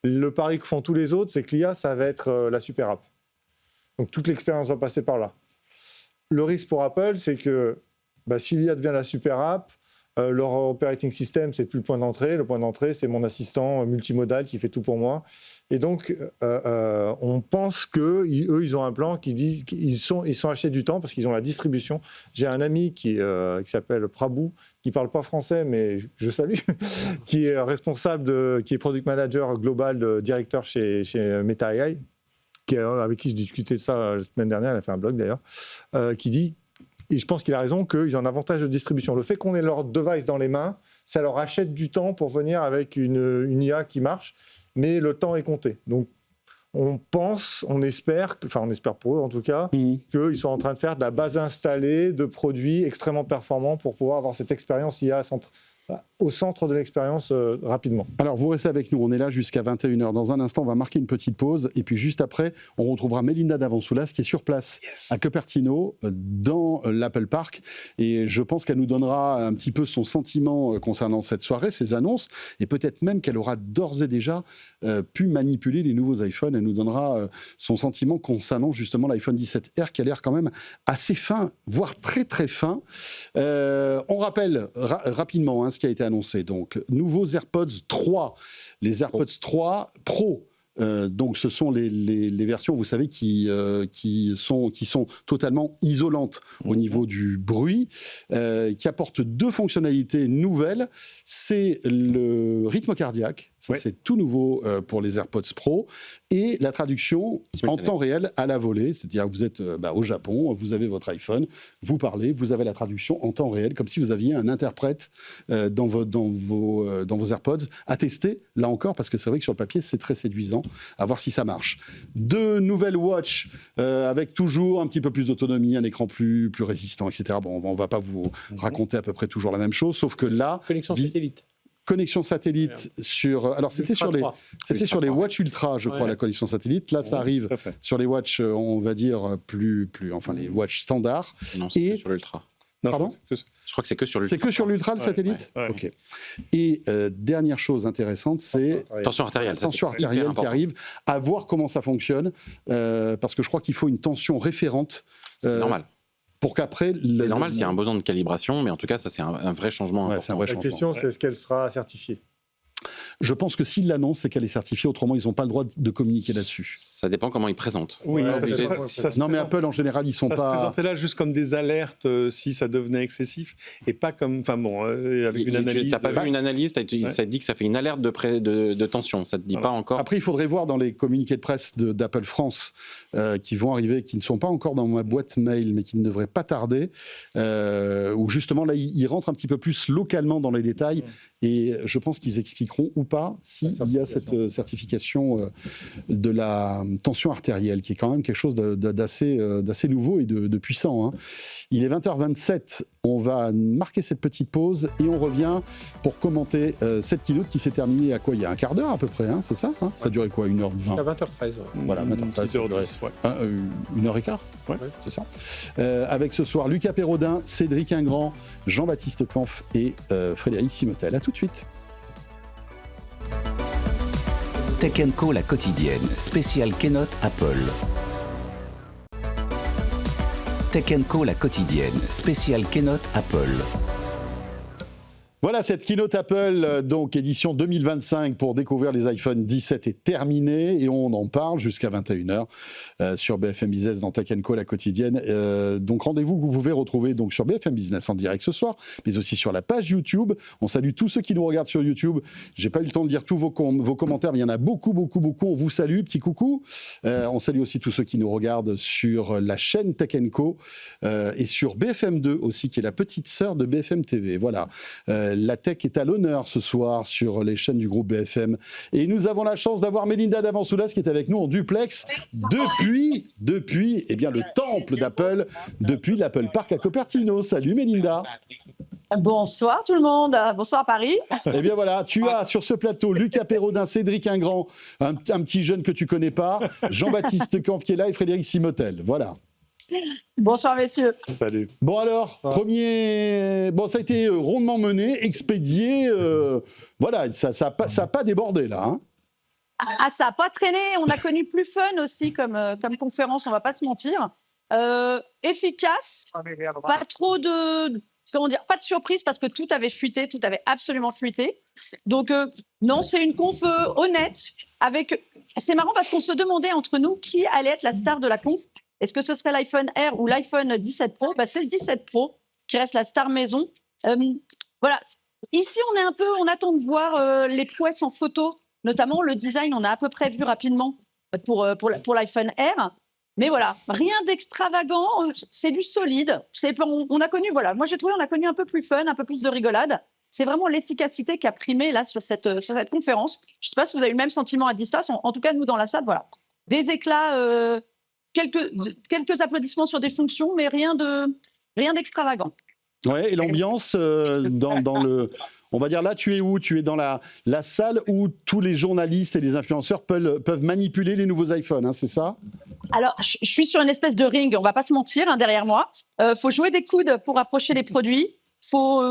Le pari que font tous les autres, c'est que l'IA, ça va être la super app. Donc toute l'expérience va passer par là. Le risque pour Apple, c'est que si l'IA devient la super app, leur operating system, c'est plus le point d'entrée. Le point d'entrée, c'est mon assistant multimodal qui fait tout pour moi. Et donc, on pense qu'eux, ils ont un plan qui dit qu'ils sont achetés du temps parce qu'ils ont la distribution. J'ai un ami qui s'appelle Prabhu, qui ne parle pas français, mais je salue, qui est responsable, qui est product manager global, directeur chez Meta AI, avec qui je discutais de ça la semaine dernière, elle a fait un blog d'ailleurs, qui dit, et je pense qu'il a raison, qu'ils ont un avantage de distribution. Le fait qu'on ait leur device dans les mains, ça leur achète du temps pour venir avec une IA qui marche, mais le temps est compté. Donc, on pense, on espère pour eux en tout cas, qu'ils sont en train de faire de la base installée de produits extrêmement performants pour pouvoir avoir cette expérience IA au centre de l'expérience rapidement. Alors, vous restez avec nous, on est là jusqu'à 21h. Dans un instant, on va marquer une petite pause. Et puis, juste après, on retrouvera Melinda Davansoulas, qui est sur place à Cupertino, dans l'Apple Park. Et je pense qu'elle nous donnera un petit peu son sentiment concernant cette soirée, ces annonces. Et peut-être même qu'elle aura d'ores et déjà pu manipuler les nouveaux iPhones. Elle nous donnera son sentiment concernant justement l'iPhone 17R, qui a l'air quand même assez fin, voire très très fin. On rappelle rapidement ce qui a été annoncé. Donc, nouveaux AirPods 3, les AirPods 3 Pro. Donc, ce sont les versions, vous savez, qui sont totalement isolantes au niveau du bruit, qui apportent deux fonctionnalités nouvelles. C'est le rythme cardiaque. Ça, c'est tout nouveau pour les AirPods Pro. Et la traduction en temps réel à la volée. C'est-à-dire que vous êtes au Japon, vous avez votre iPhone, vous parlez, vous avez la traduction en temps réel, comme si vous aviez un interprète dans vos AirPods à tester, là encore, parce que c'est vrai que sur le papier, c'est très séduisant, à voir si ça marche. Deux nouvelles watches avec toujours un petit peu plus d'autonomie, un écran plus résistant, etc. Bon, on ne va pas vous raconter à peu près toujours la même chose, sauf que là... Connexion satellite sur... Alors, c'était sur les Watch Ultra, je crois, la connexion satellite. Là, ça arrive sur les Watch, on va dire, enfin, les Watch standards. Non, c'est sur l'Ultra. Pardon ? Je crois que c'est que sur l'Ultra. C'est que sur l'Ultra, le satellite ? Ouais. Ok. Et dernière chose intéressante, c'est... Tension artérielle. Tension artérielle qui arrive, à voir comment ça fonctionne, parce que je crois qu'il faut une tension référente. C'est normal. Pour qu'après... C'est normal s'il y a un besoin de calibration, mais en tout cas, ça, c'est un vrai changement. Ouais, c'est un vrai La changement. question, c'est est-ce qu'elle sera certifiée ? Je pense que s'ils l'annoncent, c'est qu'elle est certifiée. Autrement, ils n'ont pas le droit de communiquer là-dessus. Ça dépend comment ils présentent. Oui, Ouais, parce que Non, mais Apple, en général, ils sont ça se pas... présentait là juste comme des alertes si ça devenait excessif et pas comme, enfin bon, avec une analyse. Tu n'as pas vu une analyse, ça te dit que ça fait une alerte de tension, ça ne te dit pas encore. Après, il faudrait voir dans les communiqués de presse d'Apple France qui vont arriver, qui ne sont pas encore dans ma boîte mail, mais qui ne devraient pas tarder, où justement, là, ils rentrent un petit peu plus localement dans les détails, et je pense qu'ils expliqueront ou pas s'il y a cette certification de la tension artérielle, qui est quand même quelque chose d'assez nouveau et de puissant, hein. Il est 20h27, on va marquer cette petite pause et on revient pour commenter cette keynote qui s'est terminée à quoi? Il y a un quart d'heure à peu près, hein, c'est ça, hein? Ça a duré quoi, 1h20? À 20h13. Voilà, maintenant, ça a duré 1h15, Ouais. c'est ça. Avec ce soir Lucas Perrodin, Cédric Ingrand, Jean-Baptiste Kampf et Frédéric Simotel. À tout de suite. Tech Co, la quotidienne, spéciale Keynote Apple. Tech Co, la quotidienne, spéciale Keynote Apple. Voilà, cette keynote Apple, donc édition 2025 pour découvrir les iPhone 17 est terminée et on en parle jusqu'à 21h sur BFM Business dans Tech Co, la quotidienne. Donc rendez-vous que vous pouvez retrouver donc sur BFM Business en direct ce soir, mais aussi sur la page YouTube. On salue tous ceux qui nous regardent sur YouTube. J'ai pas eu le temps de lire tous vos commentaires, mais il y en a beaucoup. On vous salue, petit coucou. On salue aussi tous ceux qui nous regardent sur la chaîne Tech Co et sur BFM2 aussi, qui est la petite sœur de BFM TV. Voilà. La tech est à l'honneur ce soir sur les chaînes du groupe BFM. Et nous avons la chance d'avoir Mélinda Davansoulas qui est avec nous en duplex depuis eh bien, le temple d'Apple, depuis l'Apple Park à Cupertino. Salut Mélinda. Bonsoir tout le monde, bonsoir Paris. Eh bien voilà, tu as sur ce plateau Lucas Perrodin, Cédric Ingrand, un petit jeune que tu connais pas, Jean-Baptiste Kampf qui est là et Frédéric Simotel. Voilà. Bonsoir messieurs. Salut. Bon alors, ça a été rondement mené, expédié, voilà, ça n'a pas débordé là. Hein. Ah, ça n'a pas traîné, on a connu plus fun aussi comme conférence, on va pas se mentir. Efficace, pas trop pas de surprise parce que tout avait fuité, tout avait absolument fuité. Donc non, c'est une conf honnête. C'est marrant parce qu'on se demandait entre nous qui allait être la star de la conf. Est-ce que ce serait l'iPhone Air ou l'iPhone 17 Pro? C'est le 17 Pro qui reste la star maison. Voilà. Ici, on attend de voir les prouesses en photo, notamment le design. On a à peu près vu rapidement pour l'iPhone Air. Mais voilà, rien d'extravagant. C'est du solide. On a connu, voilà. Moi, j'ai trouvé, on a connu un peu plus fun, un peu plus de rigolade. C'est vraiment l'efficacité qui a primé là sur cette conférence. Je ne sais pas si vous avez eu le même sentiment à distance. En tout cas, nous dans la salle, voilà, des éclats. Quelques applaudissements sur des fonctions, mais rien d'extravagant. Ouais, et l'ambiance dans le... On va dire là, tu es où? Tu es dans la salle où tous les journalistes et les influenceurs peuvent manipuler les nouveaux iPhones, hein, c'est ça? Alors, je suis sur une espèce de ring, on va pas se mentir, hein, derrière moi. Faut jouer des coudes pour approcher les produits. Faut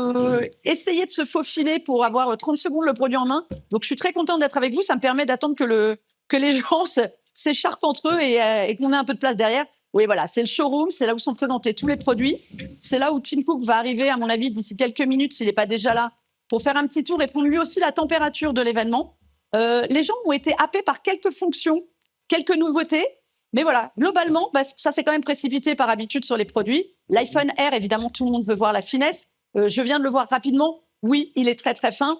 essayer de se faufiler pour avoir 30 secondes le produit en main. Donc, je suis très contente d'être avec vous. Ça me permet d'attendre que les gens s'écharpent entre eux et qu'on ait un peu de place derrière. Oui, voilà, c'est le showroom, c'est là où sont présentés tous les produits. C'est là où Tim Cook va arriver, à mon avis, d'ici quelques minutes, s'il n'est pas déjà là, pour faire un petit tour et prendre lui aussi la température de l'événement. Les gens ont été happés par quelques fonctions, quelques nouveautés. Mais voilà, globalement, ça s'est quand même précipité par habitude sur les produits. L'iPhone Air, évidemment, tout le monde veut voir la finesse. Je viens de le voir rapidement. Oui, il est très, très fin.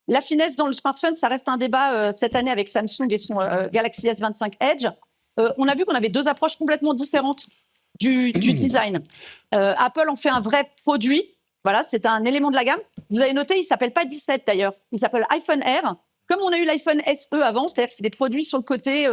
La finesse dans le smartphone, ça reste un débat cette année avec Samsung et son Galaxy S25 Edge. On a vu qu'on avait deux approches complètement différentes du design. Apple en fait un vrai produit. Voilà, c'est un élément de la gamme. Vous avez noté, il s'appelle pas 17 d'ailleurs. Il s'appelle iPhone Air. Comme on a eu l'iPhone SE avant, c'est-à-dire que c'est des produits sur le côté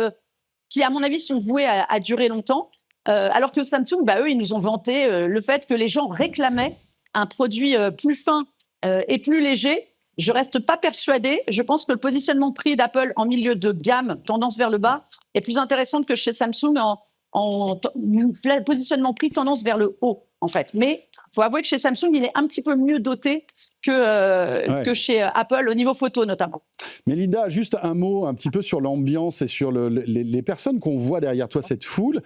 qui, à mon avis, sont voués à durer longtemps. Alors que Samsung, eux, ils nous ont vanté le fait que les gens réclamaient un produit plus fin et plus léger. Je reste pas persuadée. Je pense que le positionnement prix d'Apple en milieu de gamme, tendance vers le bas, est plus intéressant que chez Samsung en positionnement prix tendance vers le haut, en fait. Mais faut avouer que chez Samsung, il est un petit peu mieux doté que chez Apple au niveau photo, notamment. Mélinda, juste un mot un petit peu sur l'ambiance et sur les personnes qu'on voit derrière toi, cette foule.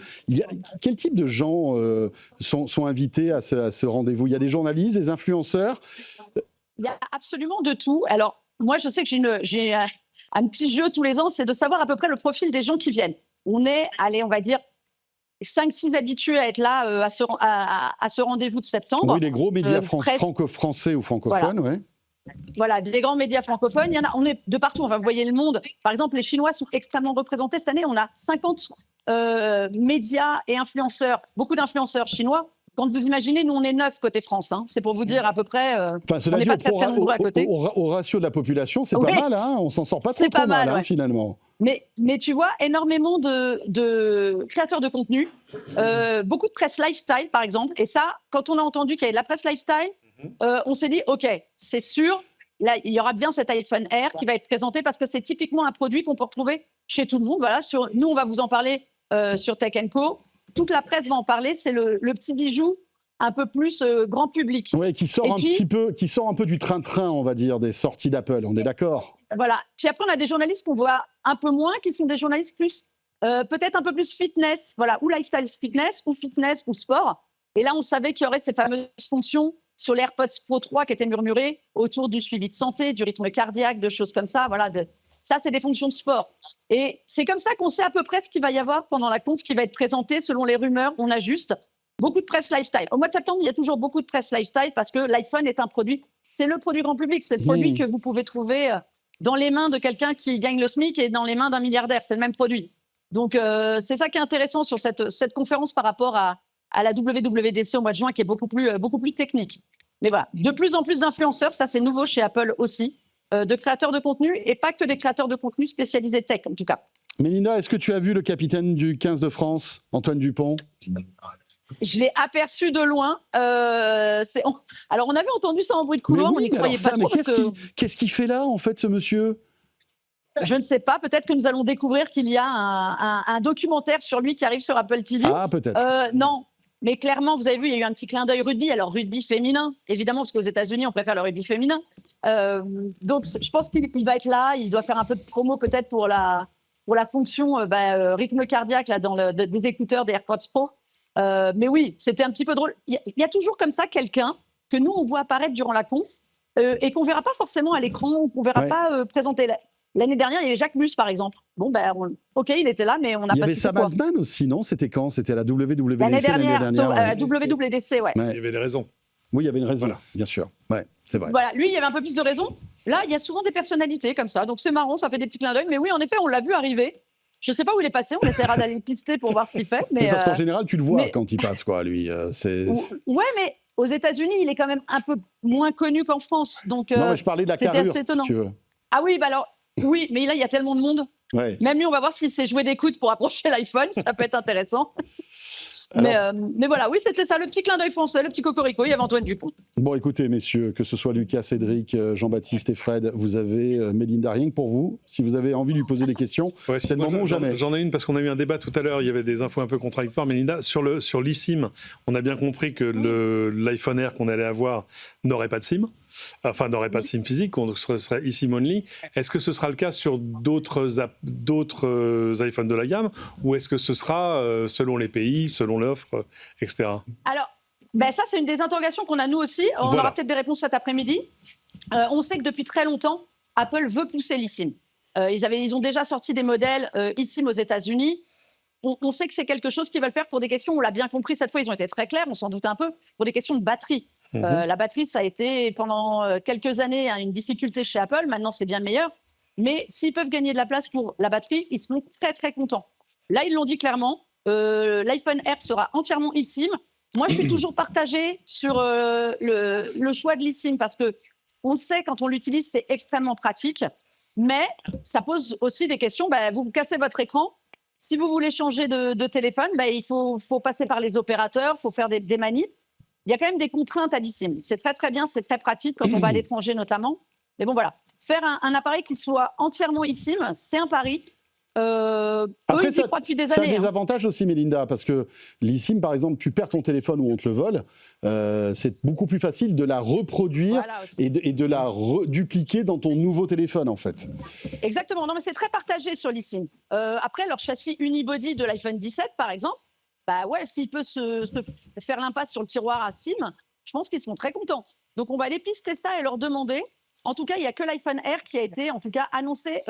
Quel type de gens sont invités à ce rendez-vous? Il y a des journalistes, des influenceurs? Il y a absolument de tout. Alors, moi, je sais que j'ai un petit jeu tous les ans, c'est de savoir à peu près le profil des gens qui viennent. On est, allez, on va dire, 5-6 habitués à être là à ce rendez-vous de septembre. Oui, les gros médias presse. français ou francophones, Voilà. ouais. Voilà, des grands médias francophones. Il y en a, on est de partout. Enfin, vous voyez le monde. Par exemple, les Chinois sont extrêmement représentés. Cette année, on a 50 médias et influenceurs, beaucoup d'influenceurs chinois. Quand vous imaginez, nous, on est 9 côté France. Hein. C'est pour vous dire à peu près. Enfin, on n'est pas très, très nombreux à côté. Au ratio de la population, c'est Oui. pas mal. Hein, on s'en sort pas C'est trop pas mal, mal, ouais. finalement. Mais tu vois, énormément de créateurs de contenu, beaucoup de presse lifestyle, par exemple. Et ça, quand on a entendu qu'il y avait de la presse lifestyle, on s'est dit, OK, c'est sûr, là, il y aura bien cet iPhone Air qui va être présenté parce que c'est typiquement un produit qu'on peut retrouver chez tout le monde. Voilà, nous, on va vous en parler sur Tech & Co. Toute la presse va en parler. C'est le petit bijou un peu plus grand public. Oui, qui sort un peu du train-train, on va dire, des sorties d'Apple. On est d'accord? Voilà. Puis après, on a des journalistes qu'on voit un peu moins, qui sont des journalistes plus, peut-être un peu plus fitness, voilà, ou lifestyle fitness, ou sport. Et là, on savait qu'il y aurait ces fameuses fonctions sur l'AirPods Pro 3 qui étaient murmurées autour du suivi de santé, du rythme cardiaque, de choses comme ça. Voilà, ça, c'est des fonctions de sport. Et c'est comme ça qu'on sait à peu près ce qu'il va y avoir pendant la conf qui va être présenté selon les rumeurs. On ajuste. Beaucoup de presse lifestyle. Au mois de septembre, il y a toujours beaucoup de presse lifestyle parce que l'iPhone est un produit, c'est le produit grand public, c'est le produit que vous pouvez trouver dans les mains de quelqu'un qui gagne le SMIC et dans les mains d'un milliardaire. C'est le même produit. Donc, c'est ça qui est intéressant sur cette conférence par rapport à la WWDC au mois de juin, qui est beaucoup plus technique. Mais voilà, de plus en plus d'influenceurs, ça c'est nouveau chez Apple aussi, de créateurs de contenu et pas que des créateurs de contenu spécialisés tech en tout cas. Mélina, est-ce que tu as vu le capitaine du 15 de France, Antoine Dupont? Je l'ai aperçu de loin. Alors, on avait entendu ça en bruit de couloir, on n'y croyait pas trop. Qu'est-ce qu'il fait là, en fait, ce monsieur? Je ne sais pas. Peut-être que nous allons découvrir qu'il y a un documentaire sur lui qui arrive sur Apple TV. Ah, peut-être. Non. Mais clairement, vous avez vu, il y a eu un petit clin d'œil rugby. Alors, rugby féminin, évidemment, parce qu'aux États-Unis, on préfère le rugby féminin. Donc, je pense qu'il va être là. Il doit faire un peu de promo, peut-être, pour la fonction rythme cardiaque là, des écouteurs des AirPods Pro. Mais oui, c'était un petit peu drôle. Il y a toujours comme ça quelqu'un que nous, on voit apparaître durant la conf et qu'on ne verra pas forcément à l'écran ou qu'on ne verra pas présenter. L'année dernière, il y avait Jacques Mus, par exemple. Bon, OK, il était là, mais on n'a pas su. Il y avait Sam Altman aussi, non? C'était quand? C'était à la WWDC l'année dernière. Ouais. WWDC, ouais. Ouais. Il y avait des raisons. Oui, il y avait une raison, Voilà. bien sûr. Ouais, c'est vrai. Voilà, lui, il y avait un peu plus de raison. Là, il y a souvent des personnalités comme ça. Donc, c'est marrant, ça fait des petits clins d'œil. Mais oui, en effet, on l'a vu arriver. Je ne sais pas où il est passé. On essaiera d'aller le pister pour voir ce qu'il fait. Mais parce qu'en général, tu le vois quand il passe, quoi, lui. Ouais, mais aux États-Unis, il est quand même un peu moins connu qu'en France. Donc, non, mais je parlais de la carrure, assez étonnant. si tu veux. Ah oui, alors, oui, mais là, il y a tellement de monde. Ouais. Même lui, on va voir s'il sait jouer des coudes pour approcher l'iPhone. Ça peut être intéressant. Mais voilà, oui, c'était ça, le petit clin d'œil français, le petit cocorico. Il y avait Antoine Dupont. Bon, écoutez, messieurs, que ce soit Lucas, Cédric, Jean-Baptiste et Fred, vous avez Mélinda rien que pour vous. Si vous avez envie de lui poser des questions, c'est le moment ou jamais. J'en ai une parce qu'on a eu un débat tout à l'heure. Il y avait des infos un peu contradictoires. Mélinda, sur l'eSIM, on a bien compris que l'iPhone Air qu'on allait avoir n'aurait pas de SIM. Enfin, n'aurait pas de SIM physique, on serait eSIM only. Est-ce que ce sera le cas sur d'autres iPhones de la gamme, ou est-ce que ce sera selon les pays, selon l'offre, etc. Alors, ça, c'est une des interrogations qu'on a nous aussi. On aura peut-être des réponses cet après-midi. On sait que depuis très longtemps, Apple veut pousser l'eSIM. Ils ont déjà sorti des modèles eSIM aux États-Unis. On sait que c'est quelque chose qu'ils veulent faire pour des questions, on l'a bien compris cette fois, ils ont été très clairs, on s'en doute un peu, pour des questions de batterie. La batterie, ça a été pendant quelques années une difficulté chez Apple. Maintenant, c'est bien meilleur. Mais s'ils peuvent gagner de la place pour la batterie, ils seront très, très contents. Là, ils l'ont dit clairement. L'iPhone Air sera entièrement eSIM. Moi, je suis toujours partagée sur le choix de l'eSIM parce que on sait, quand on l'utilise, c'est extrêmement pratique. Mais ça pose aussi des questions. Vous cassez votre écran. Si vous voulez changer de téléphone, il faut passer par les opérateurs, il faut faire des manips. Il y a quand même des contraintes à l'eSIM. C'est très, très bien, c'est très pratique quand on va à l'étranger notamment. Mais bon, voilà. Faire un appareil qui soit entièrement eSIM, c'est un pari. Après, ils y croient depuis des années. Ça a des avantages aussi, Mélinda, parce que l'eSIM, par exemple, tu perds ton téléphone ou on te le vole, c'est beaucoup plus facile de la reproduire et de la redupliquer dans ton nouveau téléphone, en fait. Exactement. Non, mais c'est très partagé sur l'eSIM. Après, leur châssis unibody de l'iPhone 17, par exemple, s'il peut se faire l'impasse sur le tiroir à SIM, je pense qu'ils seront très contents. Donc, on va aller pister ça et leur demander En tout cas, il n'y a que l'iPhone Air qui a été, en tout cas, annoncé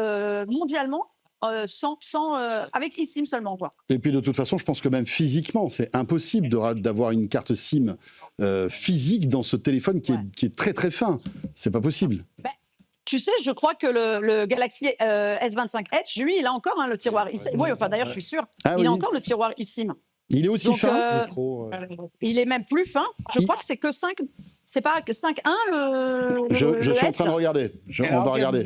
mondialement avec eSIM seulement, quoi. Et puis de toute façon, je pense que même physiquement, c'est impossible d'avoir une carte SIM physique dans ce téléphone qui est très très fin. C'est pas possible. Tu sais, je crois que le Galaxy S25 Edge, lui, il a encore le tiroir eSIM. Oui, enfin d'ailleurs, je suis sûre. Il a encore le tiroir eSIM. Il est aussi Donc, fin. il est même plus fin. Je crois que c'est que 5. C'est pas que 5.1 Je suis en Edge. train de regarder. On va regarder.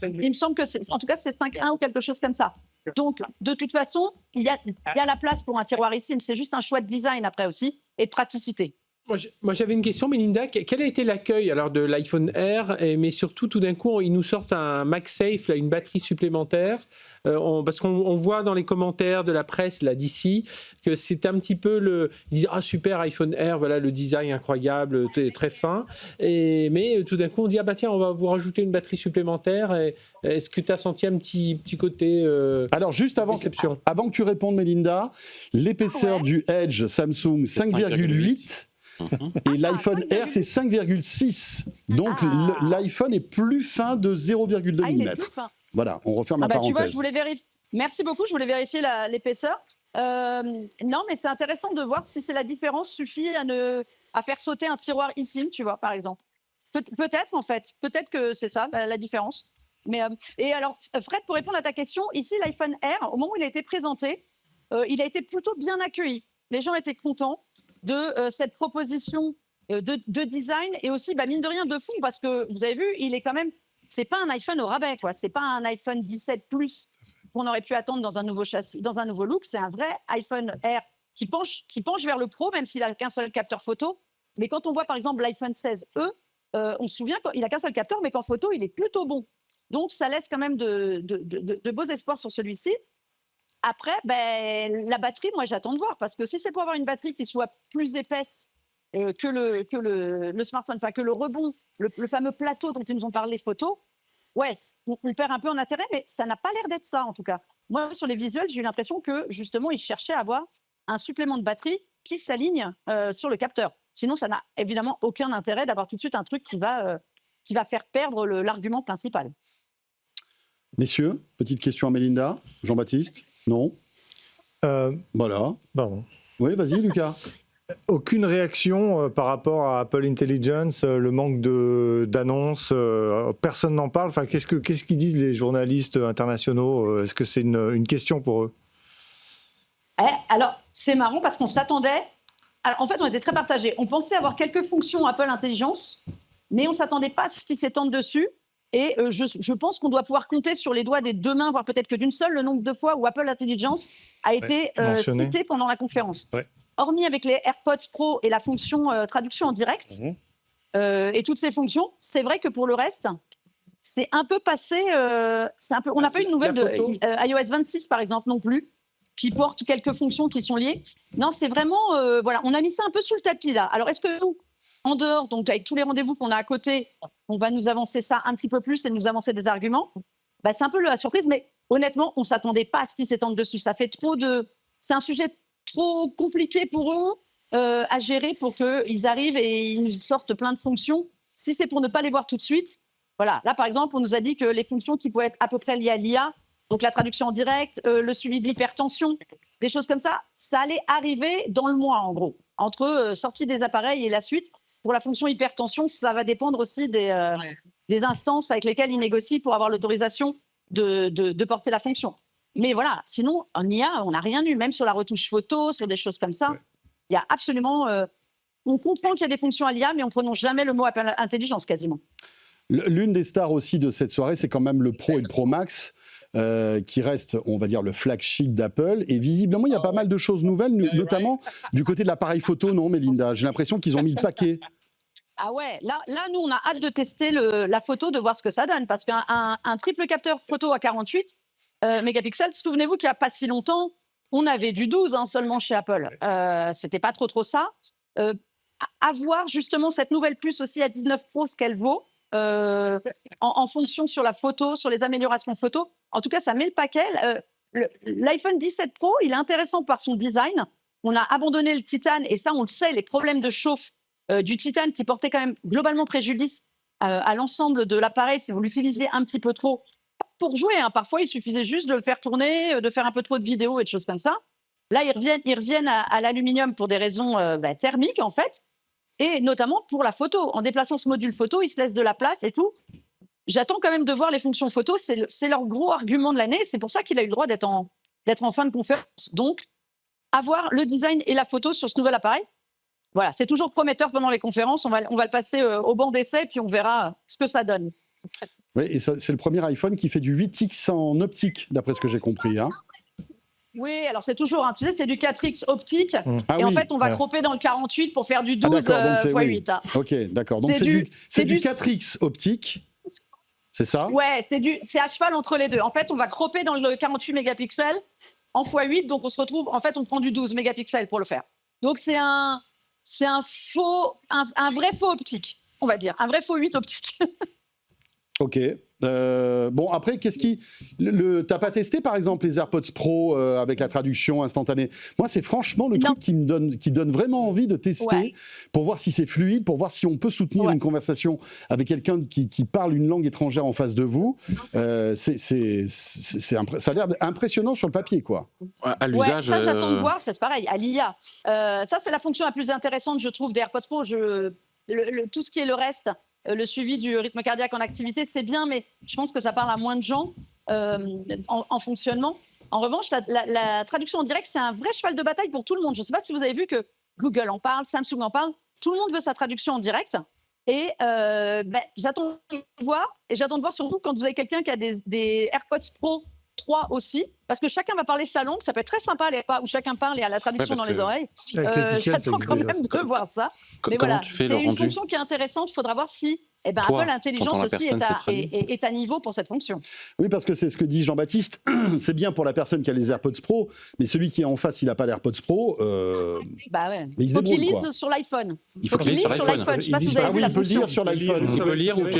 Il me semble que en tout cas c'est 5.1 ou quelque chose comme ça. Donc de toute façon, il y a la place pour un tiroir eSIM. C'est juste un choix de design après aussi et de praticité. Moi, j'avais une question, Melinda. Quel a été l'accueil alors de l'iPhone Air, mais surtout, tout d'un coup, ils nous sortent un MagSafe, là, une batterie supplémentaire, parce qu'on voit dans les commentaires de la presse là d'ici que c'est un petit peu ils disent super iPhone Air, voilà le design incroyable, très fin. Mais tout d'un coup, on dit tiens, on va vous rajouter une batterie supplémentaire. Est-ce que tu as senti un petit côté alors juste avant que tu répondes, Melinda, l'épaisseur du Edge Samsung 5,8. Et l'iPhone Air, c'est 5,6. Donc l'iPhone est plus fin de 0,2 mm. Il est plus fin. Voilà, on referme la parenthèse. Tu vois, je voulais vérifier. Merci beaucoup, je voulais vérifier l'épaisseur. Non, mais c'est intéressant de voir si la différence suffit à faire sauter un tiroir eSIM, tu vois, par exemple. Peut-être, en fait. Peut-être que c'est ça, la différence. Mais, et alors, Fred, pour répondre à ta question, ici, l'iPhone Air, au moment où il a été présenté, il a été plutôt bien accueilli. Les gens étaient contents de cette proposition de design et aussi, mine de rien, de fond, parce que vous avez vu, il est quand même, c'est pas un iPhone au rabais, quoi. C'est pas un iPhone 17 Plus qu'on aurait pu attendre dans un nouveau châssis, dans un nouveau look. C'est un vrai iPhone Air qui penche vers le pro, même s'il a qu'un seul capteur photo. Mais quand on voit par exemple l'iPhone 16e, on se souvient qu'il a qu'un seul capteur, mais qu'en photo, il est plutôt bon. Donc, ça laisse quand même de beaux espoirs sur celui-ci. Après, la batterie, moi, j'attends de voir. Parce que si c'est pour avoir une batterie qui soit plus épaisse que le smartphone, enfin, que le rebond, le fameux plateau dont ils nous ont parlé, les photos, on perd un peu en intérêt, mais ça n'a pas l'air d'être ça, en tout cas. Moi, sur les visuels, j'ai eu l'impression que, justement, ils cherchaient à avoir un supplément de batterie qui s'aligne sur le capteur. Sinon, ça n'a évidemment aucun intérêt d'avoir tout de suite un truc qui va faire perdre l'argument principal. Messieurs, petite question à Melinda. Jean-Baptiste ? Non ? Voilà. Pardon. Oui, vas-y, Lucas. Aucune réaction par rapport à Apple Intelligence, le manque d'annonces, personne n'en parle. Enfin, qu'est-ce qu'ils disent les journalistes internationaux ? Est-ce que c'est une question pour eux ? Alors, c'est marrant parce qu'on s'attendait... Alors, en fait, on était très partagés. On pensait avoir quelques fonctions Apple Intelligence, mais on ne s'attendait pas à ce qui s'étende dessus. Et je pense qu'on doit pouvoir compter sur les doigts des deux mains, voire peut-être que d'une seule, le nombre de fois où Apple Intelligence a été cité pendant la conférence. Ouais. Hormis avec les AirPods Pro et la fonction traduction en direct, et toutes ces fonctions, c'est vrai que pour le reste, c'est un peu passé... on n'a pas eu de nouvelles de iOS 26, par exemple, non plus, qui porte quelques fonctions qui sont liées. Non, c'est vraiment... voilà, on a mis ça un peu sous le tapis, là. Alors, est-ce que nous, en dehors, donc avec tous les rendez-vous qu'on a à côté, on va nous avancer ça un petit peu plus et nous avancer des arguments? C'est un peu la surprise, mais honnêtement, on ne s'attendait pas à ce qu'ils s'étendent dessus. Ça fait c'est un sujet trop compliqué pour eux à gérer pour qu'ils arrivent et ils nous sortent plein de fonctions. Si c'est pour ne pas les voir tout de suite, voilà. Là, par exemple, on nous a dit que les fonctions qui pouvaient être à peu près liées à l'IA, donc la traduction en direct, le suivi de l'hypertension, des choses comme ça, ça allait arriver dans le mois, en gros. Entre sortie des appareils et la suite. Pour la fonction hypertension, ça va dépendre aussi des instances avec lesquelles ils négocient pour avoir l'autorisation de porter la fonction. Mais voilà, sinon, en IA, on n'a rien eu. Même sur la retouche photo, sur des choses comme ça, il y a absolument... on comprend qu'il y a des fonctions à l'IA, mais on ne prononce jamais le mot Apple Intelligence, quasiment. L'une des stars aussi de cette soirée, c'est quand même le Pro et le Pro Max, qui reste, on va dire, le flagship d'Apple. Et visiblement, il y a pas mal de choses nouvelles, notamment du côté de l'appareil photo, non, Melinda ? J'ai l'impression qu'ils ont mis le paquet. Ah ouais, là, nous, on a hâte de tester la photo, de voir ce que ça donne. Parce qu'un triple capteur photo à 48 mégapixels, souvenez-vous qu'il n'y a pas si longtemps, on avait du 12 seulement chez Apple. C'était pas trop ça. À voir justement cette nouvelle puce aussi à 19 Pro, ce qu'elle vaut. En fonction sur la photo, sur les améliorations photo. En tout cas, ça met le paquet. L'iPhone 17 Pro, il est intéressant par son design. On a abandonné le titane, et ça, on le sait, les problèmes de chauffe du titane qui portaient quand même globalement préjudice à l'ensemble de l'appareil si vous l'utilisiez un petit peu trop pour jouer. Hein. Parfois, il suffisait juste de le faire tourner, de faire un peu trop de vidéos et de choses comme ça. Là, ils reviennent à l'aluminium pour des raisons thermiques, en fait, et notamment pour la photo. En déplaçant ce module photo, ils se laissent de la place et tout. J'attends quand même de voir les fonctions photo. C'est leur gros argument de l'année. C'est pour ça qu'il a eu le droit d'être en fin de conférence. Donc, avoir le design et la photo sur ce nouvel appareil. Voilà, c'est toujours prometteur pendant les conférences. On va le passer au banc d'essai, puis on verra ce que ça donne. Oui, et ça, c'est le premier iPhone qui fait du 8X en optique, d'après ce que j'ai compris. Hein. Oui, alors c'est toujours, tu sais, c'est du 4X optique. Ah et en oui. fait, on va cropper dans le 48 pour faire du 12 d'accord, donc x 8. Hein. Ok, d'accord. Donc c'est du 4X optique, c'est ça? Ouais, c'est à cheval entre les deux. En fait, on va cropper dans le 48 mégapixels en x8, donc on se retrouve, en fait, on prend du 12 mégapixels pour le faire. Donc c'est un vrai faux optique, on va dire, un vrai faux 8 optique. Ok. Bon, après, t'as pas testé, par exemple, les AirPods Pro avec la traduction instantanée? Moi, c'est franchement le truc qui donne vraiment envie de tester pour voir si c'est fluide, pour voir si on peut soutenir une conversation avec quelqu'un qui parle une langue étrangère en face de vous. Ça a l'air impressionnant sur le papier, quoi. À l'usage, ça, j'attends de voir. C'est pareil, à l'IA. Ça, c'est la fonction la plus intéressante, je trouve, des AirPods Pro. Tout ce qui est le reste, le suivi du rythme cardiaque en activité, c'est bien, mais je pense que ça parle à moins de gens en fonctionnement. En revanche, la traduction en direct, c'est un vrai cheval de bataille pour tout le monde. Je ne sais pas si vous avez vu que Google en parle, Samsung en parle. Tout le monde veut sa traduction en direct. Et j'attends de voir. Et j'attends de voir surtout quand vous avez quelqu'un qui a des AirPods Pro 3 aussi, parce que chacun va parler sa langue, ça peut être très sympa, où chacun parle et à la traduction dans les oreilles. J'attends quand même de voir ça. Mais voilà, c'est une fonction qui est intéressante. Il faudra voir si Apple Intelligence aussi est à niveau pour cette fonction. Oui, parce que c'est ce que dit Jean-Baptiste. C'est bien pour la personne qui a les AirPods Pro, mais celui qui est en face, il n'a pas l'AirPods Pro. Il faut qu'il lise sur l'iPhone. Il faut qu'il lise sur l'iPhone. Je ne sais pas si vous avez vu la fonction. Il peut lire sur l'iPhone. Il peut lire ou tu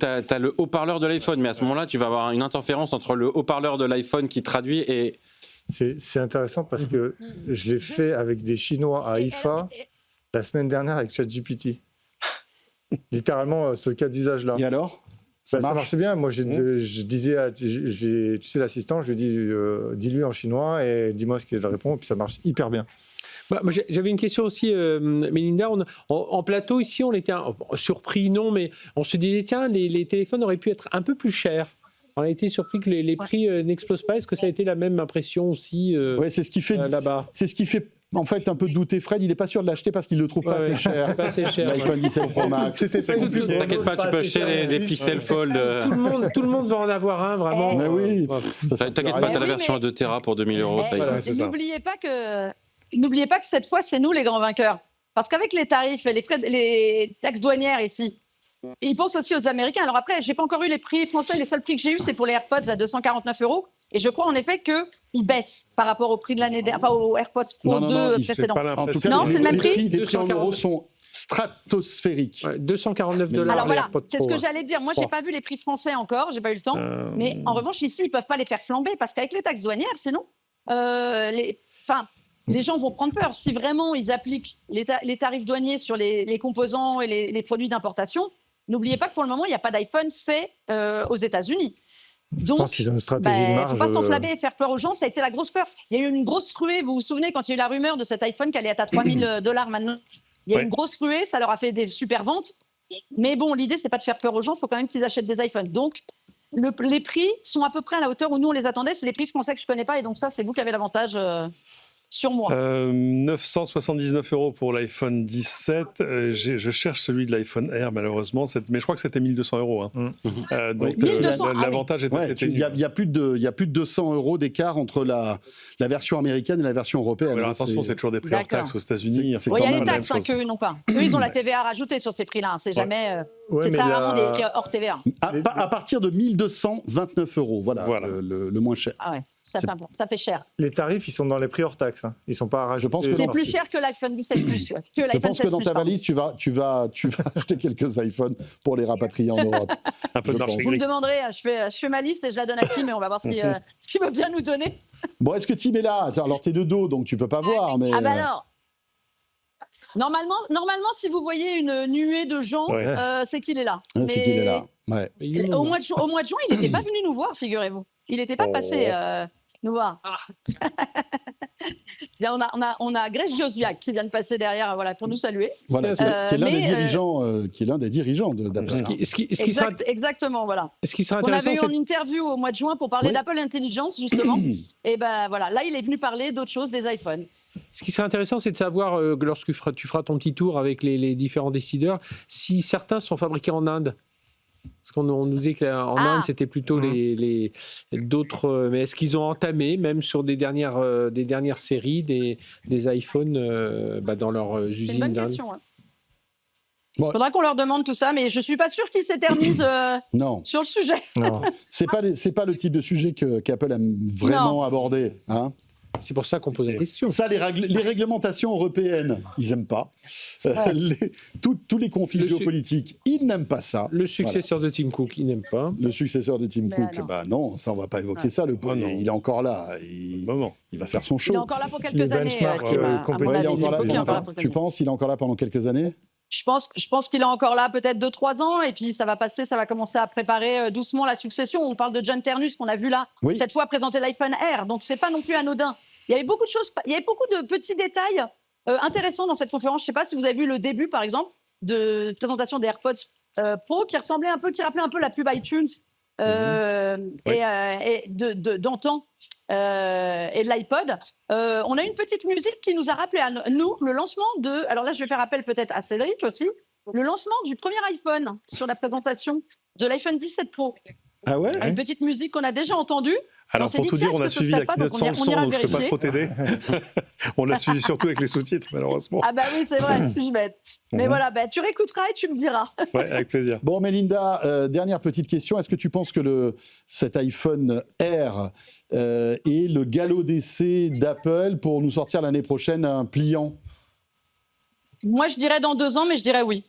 as le haut-parleur de l'iPhone, mais à ce moment-là, tu vas avoir une interférence entre le haut-parleur de l'iPhone qui traduit et... C'est intéressant parce que je l'ai fait avec des Chinois à IFA la semaine dernière avec ChatGPT. Littéralement, ce cas d'usage-là. Et alors ça marchait bien. Moi, je disais, tu sais, l'assistant, je lui dis, dis-lui en chinois et dis-moi ce qu'il répond, et puis ça marche hyper bien. Moi, j'avais une question aussi, Mélinda. En plateau, ici, on était surpris, non, mais on se disait, tiens, les téléphones auraient pu être un peu plus chers. On a été surpris que les prix n'explosent pas. Est-ce que ça a été la même impression aussi ouais, c'est ce qui fait là-bas. C'est ce qui fait en fait un peu douter Fred. Il n'est pas sûr de l'acheter parce qu'il ne le trouve pas assez cher. Pas assez cher. L'iPhone 17 Pro Max. T'inquiète pas, tu peux acheter des Pixel Fold. Tout le monde va en avoir un, vraiment. Mais oui. T'inquiète pas, t'as la version à 2 Tera pour 2 000 €. Voilà, N'oubliez pas que cette fois, c'est nous les grands vainqueurs. Parce qu'avec les tarifs, les taxes douanières ici, ils pensent aussi aux Américains. Alors après, je n'ai pas encore eu les prix français. Les seuls prix que j'ai eus, c'est pour les AirPods à 249 €. Et je crois en effet qu'ils baissent par rapport au prix de l'année dernière, enfin aux AirPods Pro 2 précédents. En tout cas, non, c'est le même prix. Les prix en euros sont stratosphériques. Ouais, 249 $. Alors voilà, c'est ce que j'allais dire. Moi, je n'ai pas vu les prix français encore, je n'ai pas eu le temps. Mais en revanche, ici, ils ne peuvent pas les faire flamber parce qu'avec les taxes douanières, sinon, les gens vont prendre peur. Si vraiment ils appliquent les tarifs douaniers sur les composants et les produits d'importation, n'oubliez pas que pour le moment, il n'y a pas d'iPhone fait aux États-Unis. Donc, je pense qu'ils ont une stratégie de marge. Il ne faut pas s'enflammer et faire peur aux gens. Ça a été la grosse peur. Il y a eu une grosse ruée. Vous vous souvenez quand il y a eu la rumeur de cet iPhone qui allait être à $3 000 maintenant. Il y a eu une grosse ruée. Ça leur a fait des super ventes. Mais bon, l'idée, c'est pas de faire peur aux gens. Il faut quand même qu'ils achètent des iPhones. Donc, les prix sont à peu près à la hauteur où nous, on les attendait. C'est les prix français que je ne connais pas. Et donc ça, c'est vous qui avez l'avantage sur moi. 979 € pour l'iPhone 17. Je cherche celui de l'iPhone Air, malheureusement. Mais je crois que c'était 1 200 €. Hein. Donc 1200, l'avantage est assez ténu. Il y a plus de 200 € d'écart entre la version américaine et la version européenne. Alors attention, c'est toujours des prix hors taxes aux États-Unis. C'est il y a les taxes qu'eux n'ont pas. Eux, ils ont la TVA rajoutée sur ces prix-là. C'est jamais. C'est très rarement des prix hors TVA. À partir de 1 229 €. Voilà. Le moins cher. Ah ouais, ça fait cher. Les tarifs, ils sont dans les prix hors taxe. Hein. Ils sont pas rajoutés. Je pense que c'est plus cher que l'iPhone 17 Plus. Que je pense que dans ta valise, tu vas acheter quelques iPhones pour les rapatrier en Europe. Un peu de marché Vous me gris. demanderez, je fais ma liste et je la donne à Tim et on va voir ce qu'il veut bien nous donner. Bon, est-ce que Tim est là? Alors, t'es de dos, donc tu peux pas voir. Mais... Ah bah non. Normalement, si vous voyez une nuée de gens, Ouais. c'est qu'il est là. C'est qu'il est là. Ouais. Au mois de juin, il n'était pas venu nous voir, figurez-vous. Il n'était pas passé nous voir. On a Grèce Josviak qui vient de passer derrière, voilà, pour nous saluer. Voilà, qui est l'un des dirigeants d'Apple. Exactement, voilà. Ce qui serait On intéressant, avait eu en interview au mois de juin pour parler d'Apple Intelligence, justement. Et ben voilà, là, il est venu parler d'autres choses, des iPhones. Ce qui serait intéressant, c'est de savoir, lorsque tu feras ton petit tour avec les différents décideurs, si certains sont fabriqués en Inde. Parce qu'on nous disait qu'en Inde, c'était plutôt les d'autres. Mais est-ce qu'ils ont entamé, même sur des dernières séries, des iPhones dans leurs usines? C'est une bonne question. Hein. Bon. Faudra qu'on leur demande tout ça, mais je suis pas sûre qu'ils s'éternisent sur le sujet. Non. C'est pas le type de sujet qu'Apple aime vraiment aborder. Hein. C'est pour ça qu'on pose la question. Ça, les réglementations européennes, ils n'aiment pas. Tous les conflits géopolitiques, ils n'aiment pas ça. Le successeur de Tim Cook, il n'aime pas. Le successeur de Tim Cook, non, ça, on ne va pas évoquer ça. Le pauvre, il est encore là. Il va faire son show. Il est encore là pour quelques années. Tu penses qu'il est encore là pendant quelques années? Je pense qu'il est encore là peut-être 2-3 ans, et puis ça va passer, ça va commencer à préparer doucement la succession. On parle de John Ternus qu'on a vu là, cette fois présenter l'iPhone Air, donc c'est pas non plus anodin. Il y avait beaucoup de choses, il y avait beaucoup de petits détails intéressants dans cette conférence. Je sais pas si vous avez vu le début, par exemple, de présentation des AirPods Pro, qui rappelait un peu la pub iTunes d'antan. Et de l'iPod, on a une petite musique qui nous a rappelé à nous le lancement alors là je vais faire appel peut-être à Cédric aussi, le lancement du premier iPhone sur la présentation de l'iPhone 17 Pro. Ah ouais? Une petite musique qu'on a déjà entendue. Alors pour tout dire, on a suivi la keynote sans le son, donc je ne peux pas trop t'aider. On l'a suivi surtout avec les sous-titres, malheureusement. Ah bah oui, c'est vrai, suis-je bête. Mais voilà, tu réécouteras et tu me diras. Ouais, avec plaisir. Bon, Mélinda, dernière petite question. Est-ce que tu penses que cet iPhone Air est le galop d'essai d'Apple pour nous sortir l'année prochaine un pliant? Moi, je dirais dans 2 ans, mais je dirais oui.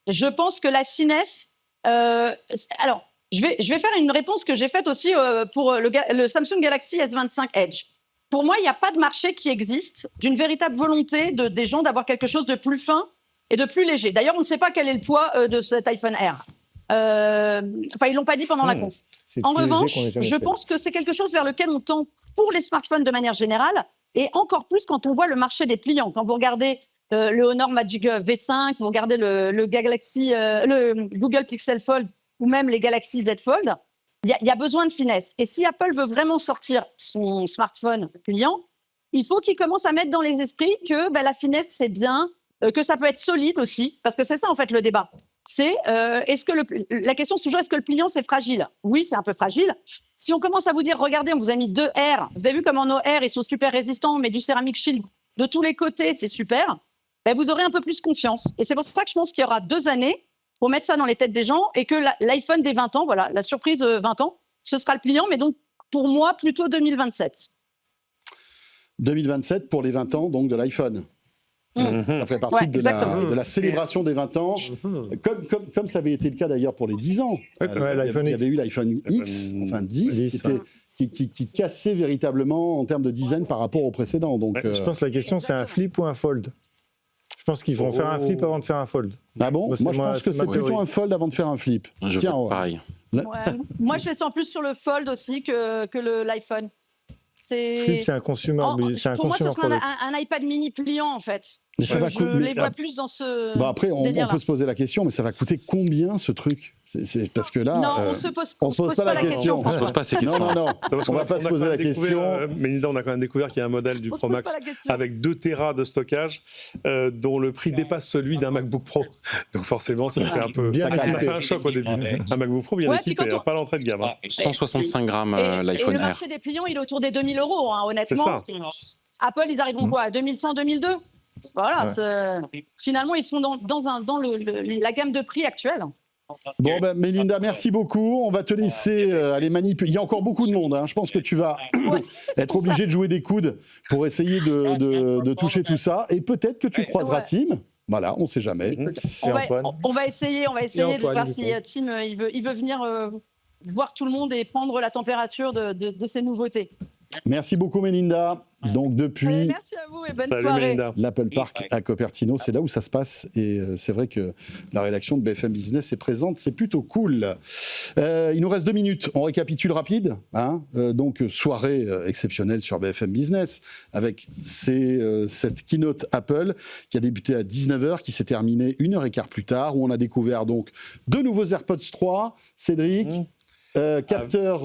Je pense que la finesse... alors, je vais faire une réponse que j'ai faite aussi pour le Samsung Galaxy S25 Edge. Pour moi, il n'y a pas de marché qui existe d'une véritable volonté des gens d'avoir quelque chose de plus fin et de plus léger. D'ailleurs, on ne sait pas quel est le poids de cet iPhone Air. Ils l'ont pas dit pendant la conf. En revanche, je pense que c'est quelque chose vers lequel on tend pour les smartphones de manière générale, et encore plus quand on voit le marché des pliants. Quand vous regardez le Honor Magic V5, vous regardez le Google Pixel Fold, ou même les Galaxy Z Fold, il y a besoin de finesse. Et si Apple veut vraiment sortir son smartphone pliant, il faut qu'il commence à mettre dans les esprits que la finesse, c'est bien, que ça peut être solide aussi, parce que c'est ça, en fait, le débat. C'est, la question, c'est toujours, est-ce que le pliant, c'est fragile? Oui, c'est un peu fragile. Si on commence à vous dire, regardez, on vous a mis 2 R, vous avez vu comment nos R, ils sont super résistants, on met du Ceramic Shield de tous les côtés, c'est super, vous aurez un peu plus confiance. Et c'est pour ça que je pense qu'il y aura 2 années pour mettre ça dans les têtes des gens, et que l'iPhone des 20 ans, voilà, la surprise 20 ans, ce sera le pliant, mais donc pour moi, plutôt 2027. 2027 pour les 20 ans donc de l'iPhone. Ça fait partie de la célébration des 20 ans, comme ça avait été le cas d'ailleurs pour les 10 ans. Il y avait eu l'iPhone X, enfin 10, qui cassait véritablement en termes de design par rapport au précédent. Donc, je pense que la question, c'est un flip ou un fold. Je pense qu'ils vont faire un flip avant de faire un fold. Ah bon? Moi, je pense que c'est plutôt un fold avant de faire un flip. Pareil. Moi, je laisse en plus sur le fold aussi que l'iPhone. Flip, c'est un consumer. Pour moi, ce sera un iPad mini pliant, en fait. Je les vois plus dans ce. Après, on peut se poser la question, mais ça va coûter combien ce truc? C'est parce que là, non, on se pose pas la question. On se pose pas ces questions. Non, on va pas se poser la question. Mélinda, on a quand même découvert qu'il y a un modèle du Pro Max avec 2 Tera de stockage, dont le prix dépasse celui d'un MacBook Pro. Donc forcément, ça fait un peu. Ça fait un choc au début. Un MacBook Pro bien équipé, pas l'entrée de gamme. 165 grammes l'iPhone Air. Le marché des pliants, il est autour des 2 000 €, honnêtement. Apple, ils arriveront quoi, à 2100, 2002? Voilà, finalement, ils sont dans la gamme de prix actuelle. Bon, Mélinda, merci beaucoup. On va te laisser aller manipuler. Il y a encore beaucoup de monde. Je pense que tu vas être obligé de jouer des coudes pour essayer de toucher tout ça. Et peut-être que tu croiseras Tim. Voilà, on ne sait jamais. On va essayer de voir si Tim il veut venir voir tout le monde et prendre la température de ces nouveautés. Merci beaucoup, Mélinda. Donc depuis Allez, merci à vous et bonne Salut soirée. Melinda. l'Apple Park à Cupertino, c'est là où ça se passe. Et c'est vrai que la rédaction de BFM Business est présente, c'est plutôt cool. Il nous reste 2 minutes, on récapitule rapide. Donc soirée exceptionnelle sur BFM Business avec cette keynote Apple qui a débuté à 19h, qui s'est terminée 1h15 plus tard, où on a découvert donc 2 nouveaux AirPods 3, Cédric, capteur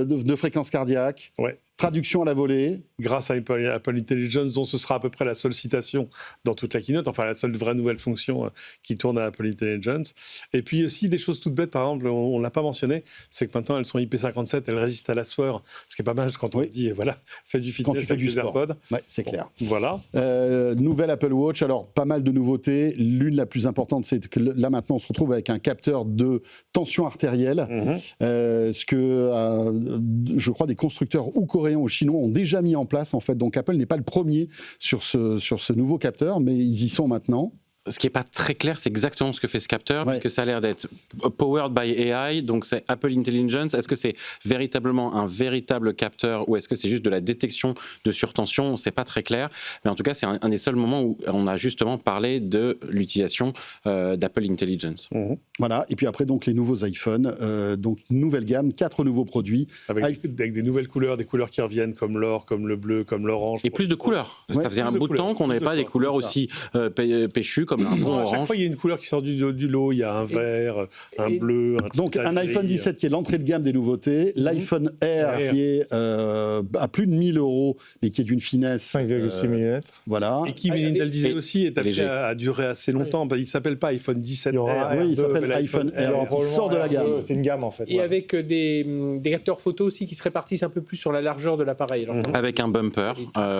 de fréquence cardiaque. Ouais. Traduction à la volée. Grâce à Apple Intelligence, dont ce sera à peu près la seule citation dans toute la keynote, enfin la seule vraie nouvelle fonction qui tourne à Apple Intelligence. Et puis aussi des choses toutes bêtes, par exemple, on ne l'a pas mentionné, c'est que maintenant elles sont IP57, elles résistent à la sueur, ce qui est pas mal quand on dit, voilà, fais du fitness Quand tu fais avec du des sport. AirPods. Ouais, c'est clair. Voilà. Nouvelle Apple Watch, alors pas mal de nouveautés. L'une la plus importante, c'est que là maintenant on se retrouve avec un capteur de tension artérielle, ce que je crois des constructeurs ou coréens ou chinois ont déjà mis en place en fait. Donc Apple n'est pas le premier sur ce nouveau capteur, mais ils y sont maintenant. Ce qui n'est pas très clair, c'est exactement ce que fait ce capteur, puisque ça a l'air d'être powered by AI, donc c'est Apple Intelligence. Est-ce que c'est véritablement un véritable capteur ou est-ce que c'est juste de la détection de surtension? C'est pas très clair, mais en tout cas, c'est un des seuls moments où on a justement parlé de l'utilisation d'Apple Intelligence. Voilà, et puis après, donc les nouveaux iPhones, donc nouvelle gamme, 4 nouveaux produits. Avec des nouvelles couleurs, des couleurs qui reviennent comme l'or, comme le bleu, comme l'orange. Et plus de couleurs. Ça faisait un bout de temps qu'on n'avait pas des couleurs aussi péchues comme un bon à chaque orange. fois, il y a une couleur qui sort du lot. Il y a un vert, un bleu, un Donc un iPhone 17 qui est l'entrée de gamme des nouveautés, l'iPhone Air qui est à plus de 1000 €, mais qui est d'une finesse 5,6 mm. Voilà. Et qui, Melinda le disait aussi, est appelé à durer assez longtemps. Il ne s'appelle pas iPhone 17 Il y aura Air. Oui, il s'appelle iPhone Il y aura Air, qui sort de la gamme. C'est une gamme en fait. Et avec des capteurs photo aussi qui se répartissent un peu plus sur la largeur de l'appareil. Avec un bumper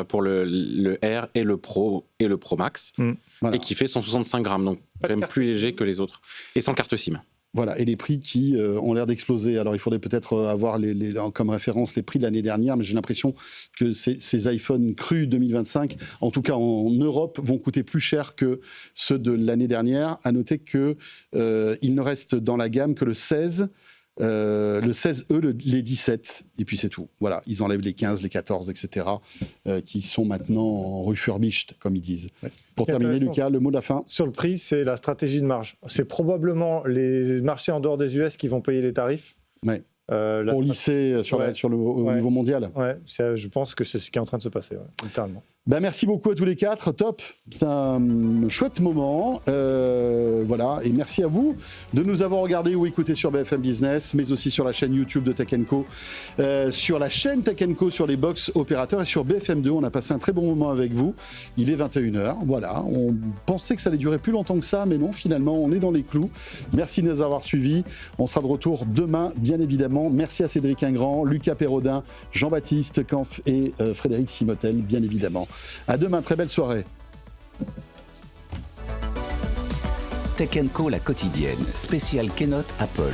pour le Air et le Pro et le Pro Max, Voilà. et qui fait 165 grammes, donc quand même plus léger que les autres. Et sans carte SIM. Voilà, et les prix qui ont l'air d'exploser. Alors, il faudrait peut-être avoir comme référence les prix de l'année dernière, mais j'ai l'impression que ces iPhone crus 2025, en tout cas en Europe, vont coûter plus cher que ceux de l'année dernière. À noter qu'il ne reste dans la gamme que le 16, le 16E, les 17, et puis c'est tout. Voilà, ils enlèvent les 15, les 14, etc., qui sont maintenant en refurbished, comme ils disent. Ouais. Pour terminer, Lucas, le mot de la fin. Sur le prix, c'est la stratégie de marge. C'est probablement les marchés en dehors des US qui vont payer les tarifs. Ouais. Pour lisser au niveau mondial. Ouais, je pense que c'est ce qui est en train de se passer, littéralement. Ben merci beaucoup à tous les 4, top, c'est un chouette moment, voilà, et merci à vous de nous avoir regardé ou écouté sur BFM Business, mais aussi sur la chaîne YouTube de Tech & Co, sur la chaîne Tech & Co, sur les box opérateurs et sur BFM2, on a passé un très bon moment avec vous, il est 21h, voilà, on pensait que ça allait durer plus longtemps que ça, mais non, finalement, on est dans les clous, merci de nous avoir suivis, on sera de retour demain, bien évidemment, merci à Cédric Ingrand, Lucas Perrodin, Jean-Baptiste Kampf et Frédéric Simotel, bien évidemment. À demain, très belle soirée. Tech & Co, la quotidienne, spéciale Keynote Apple.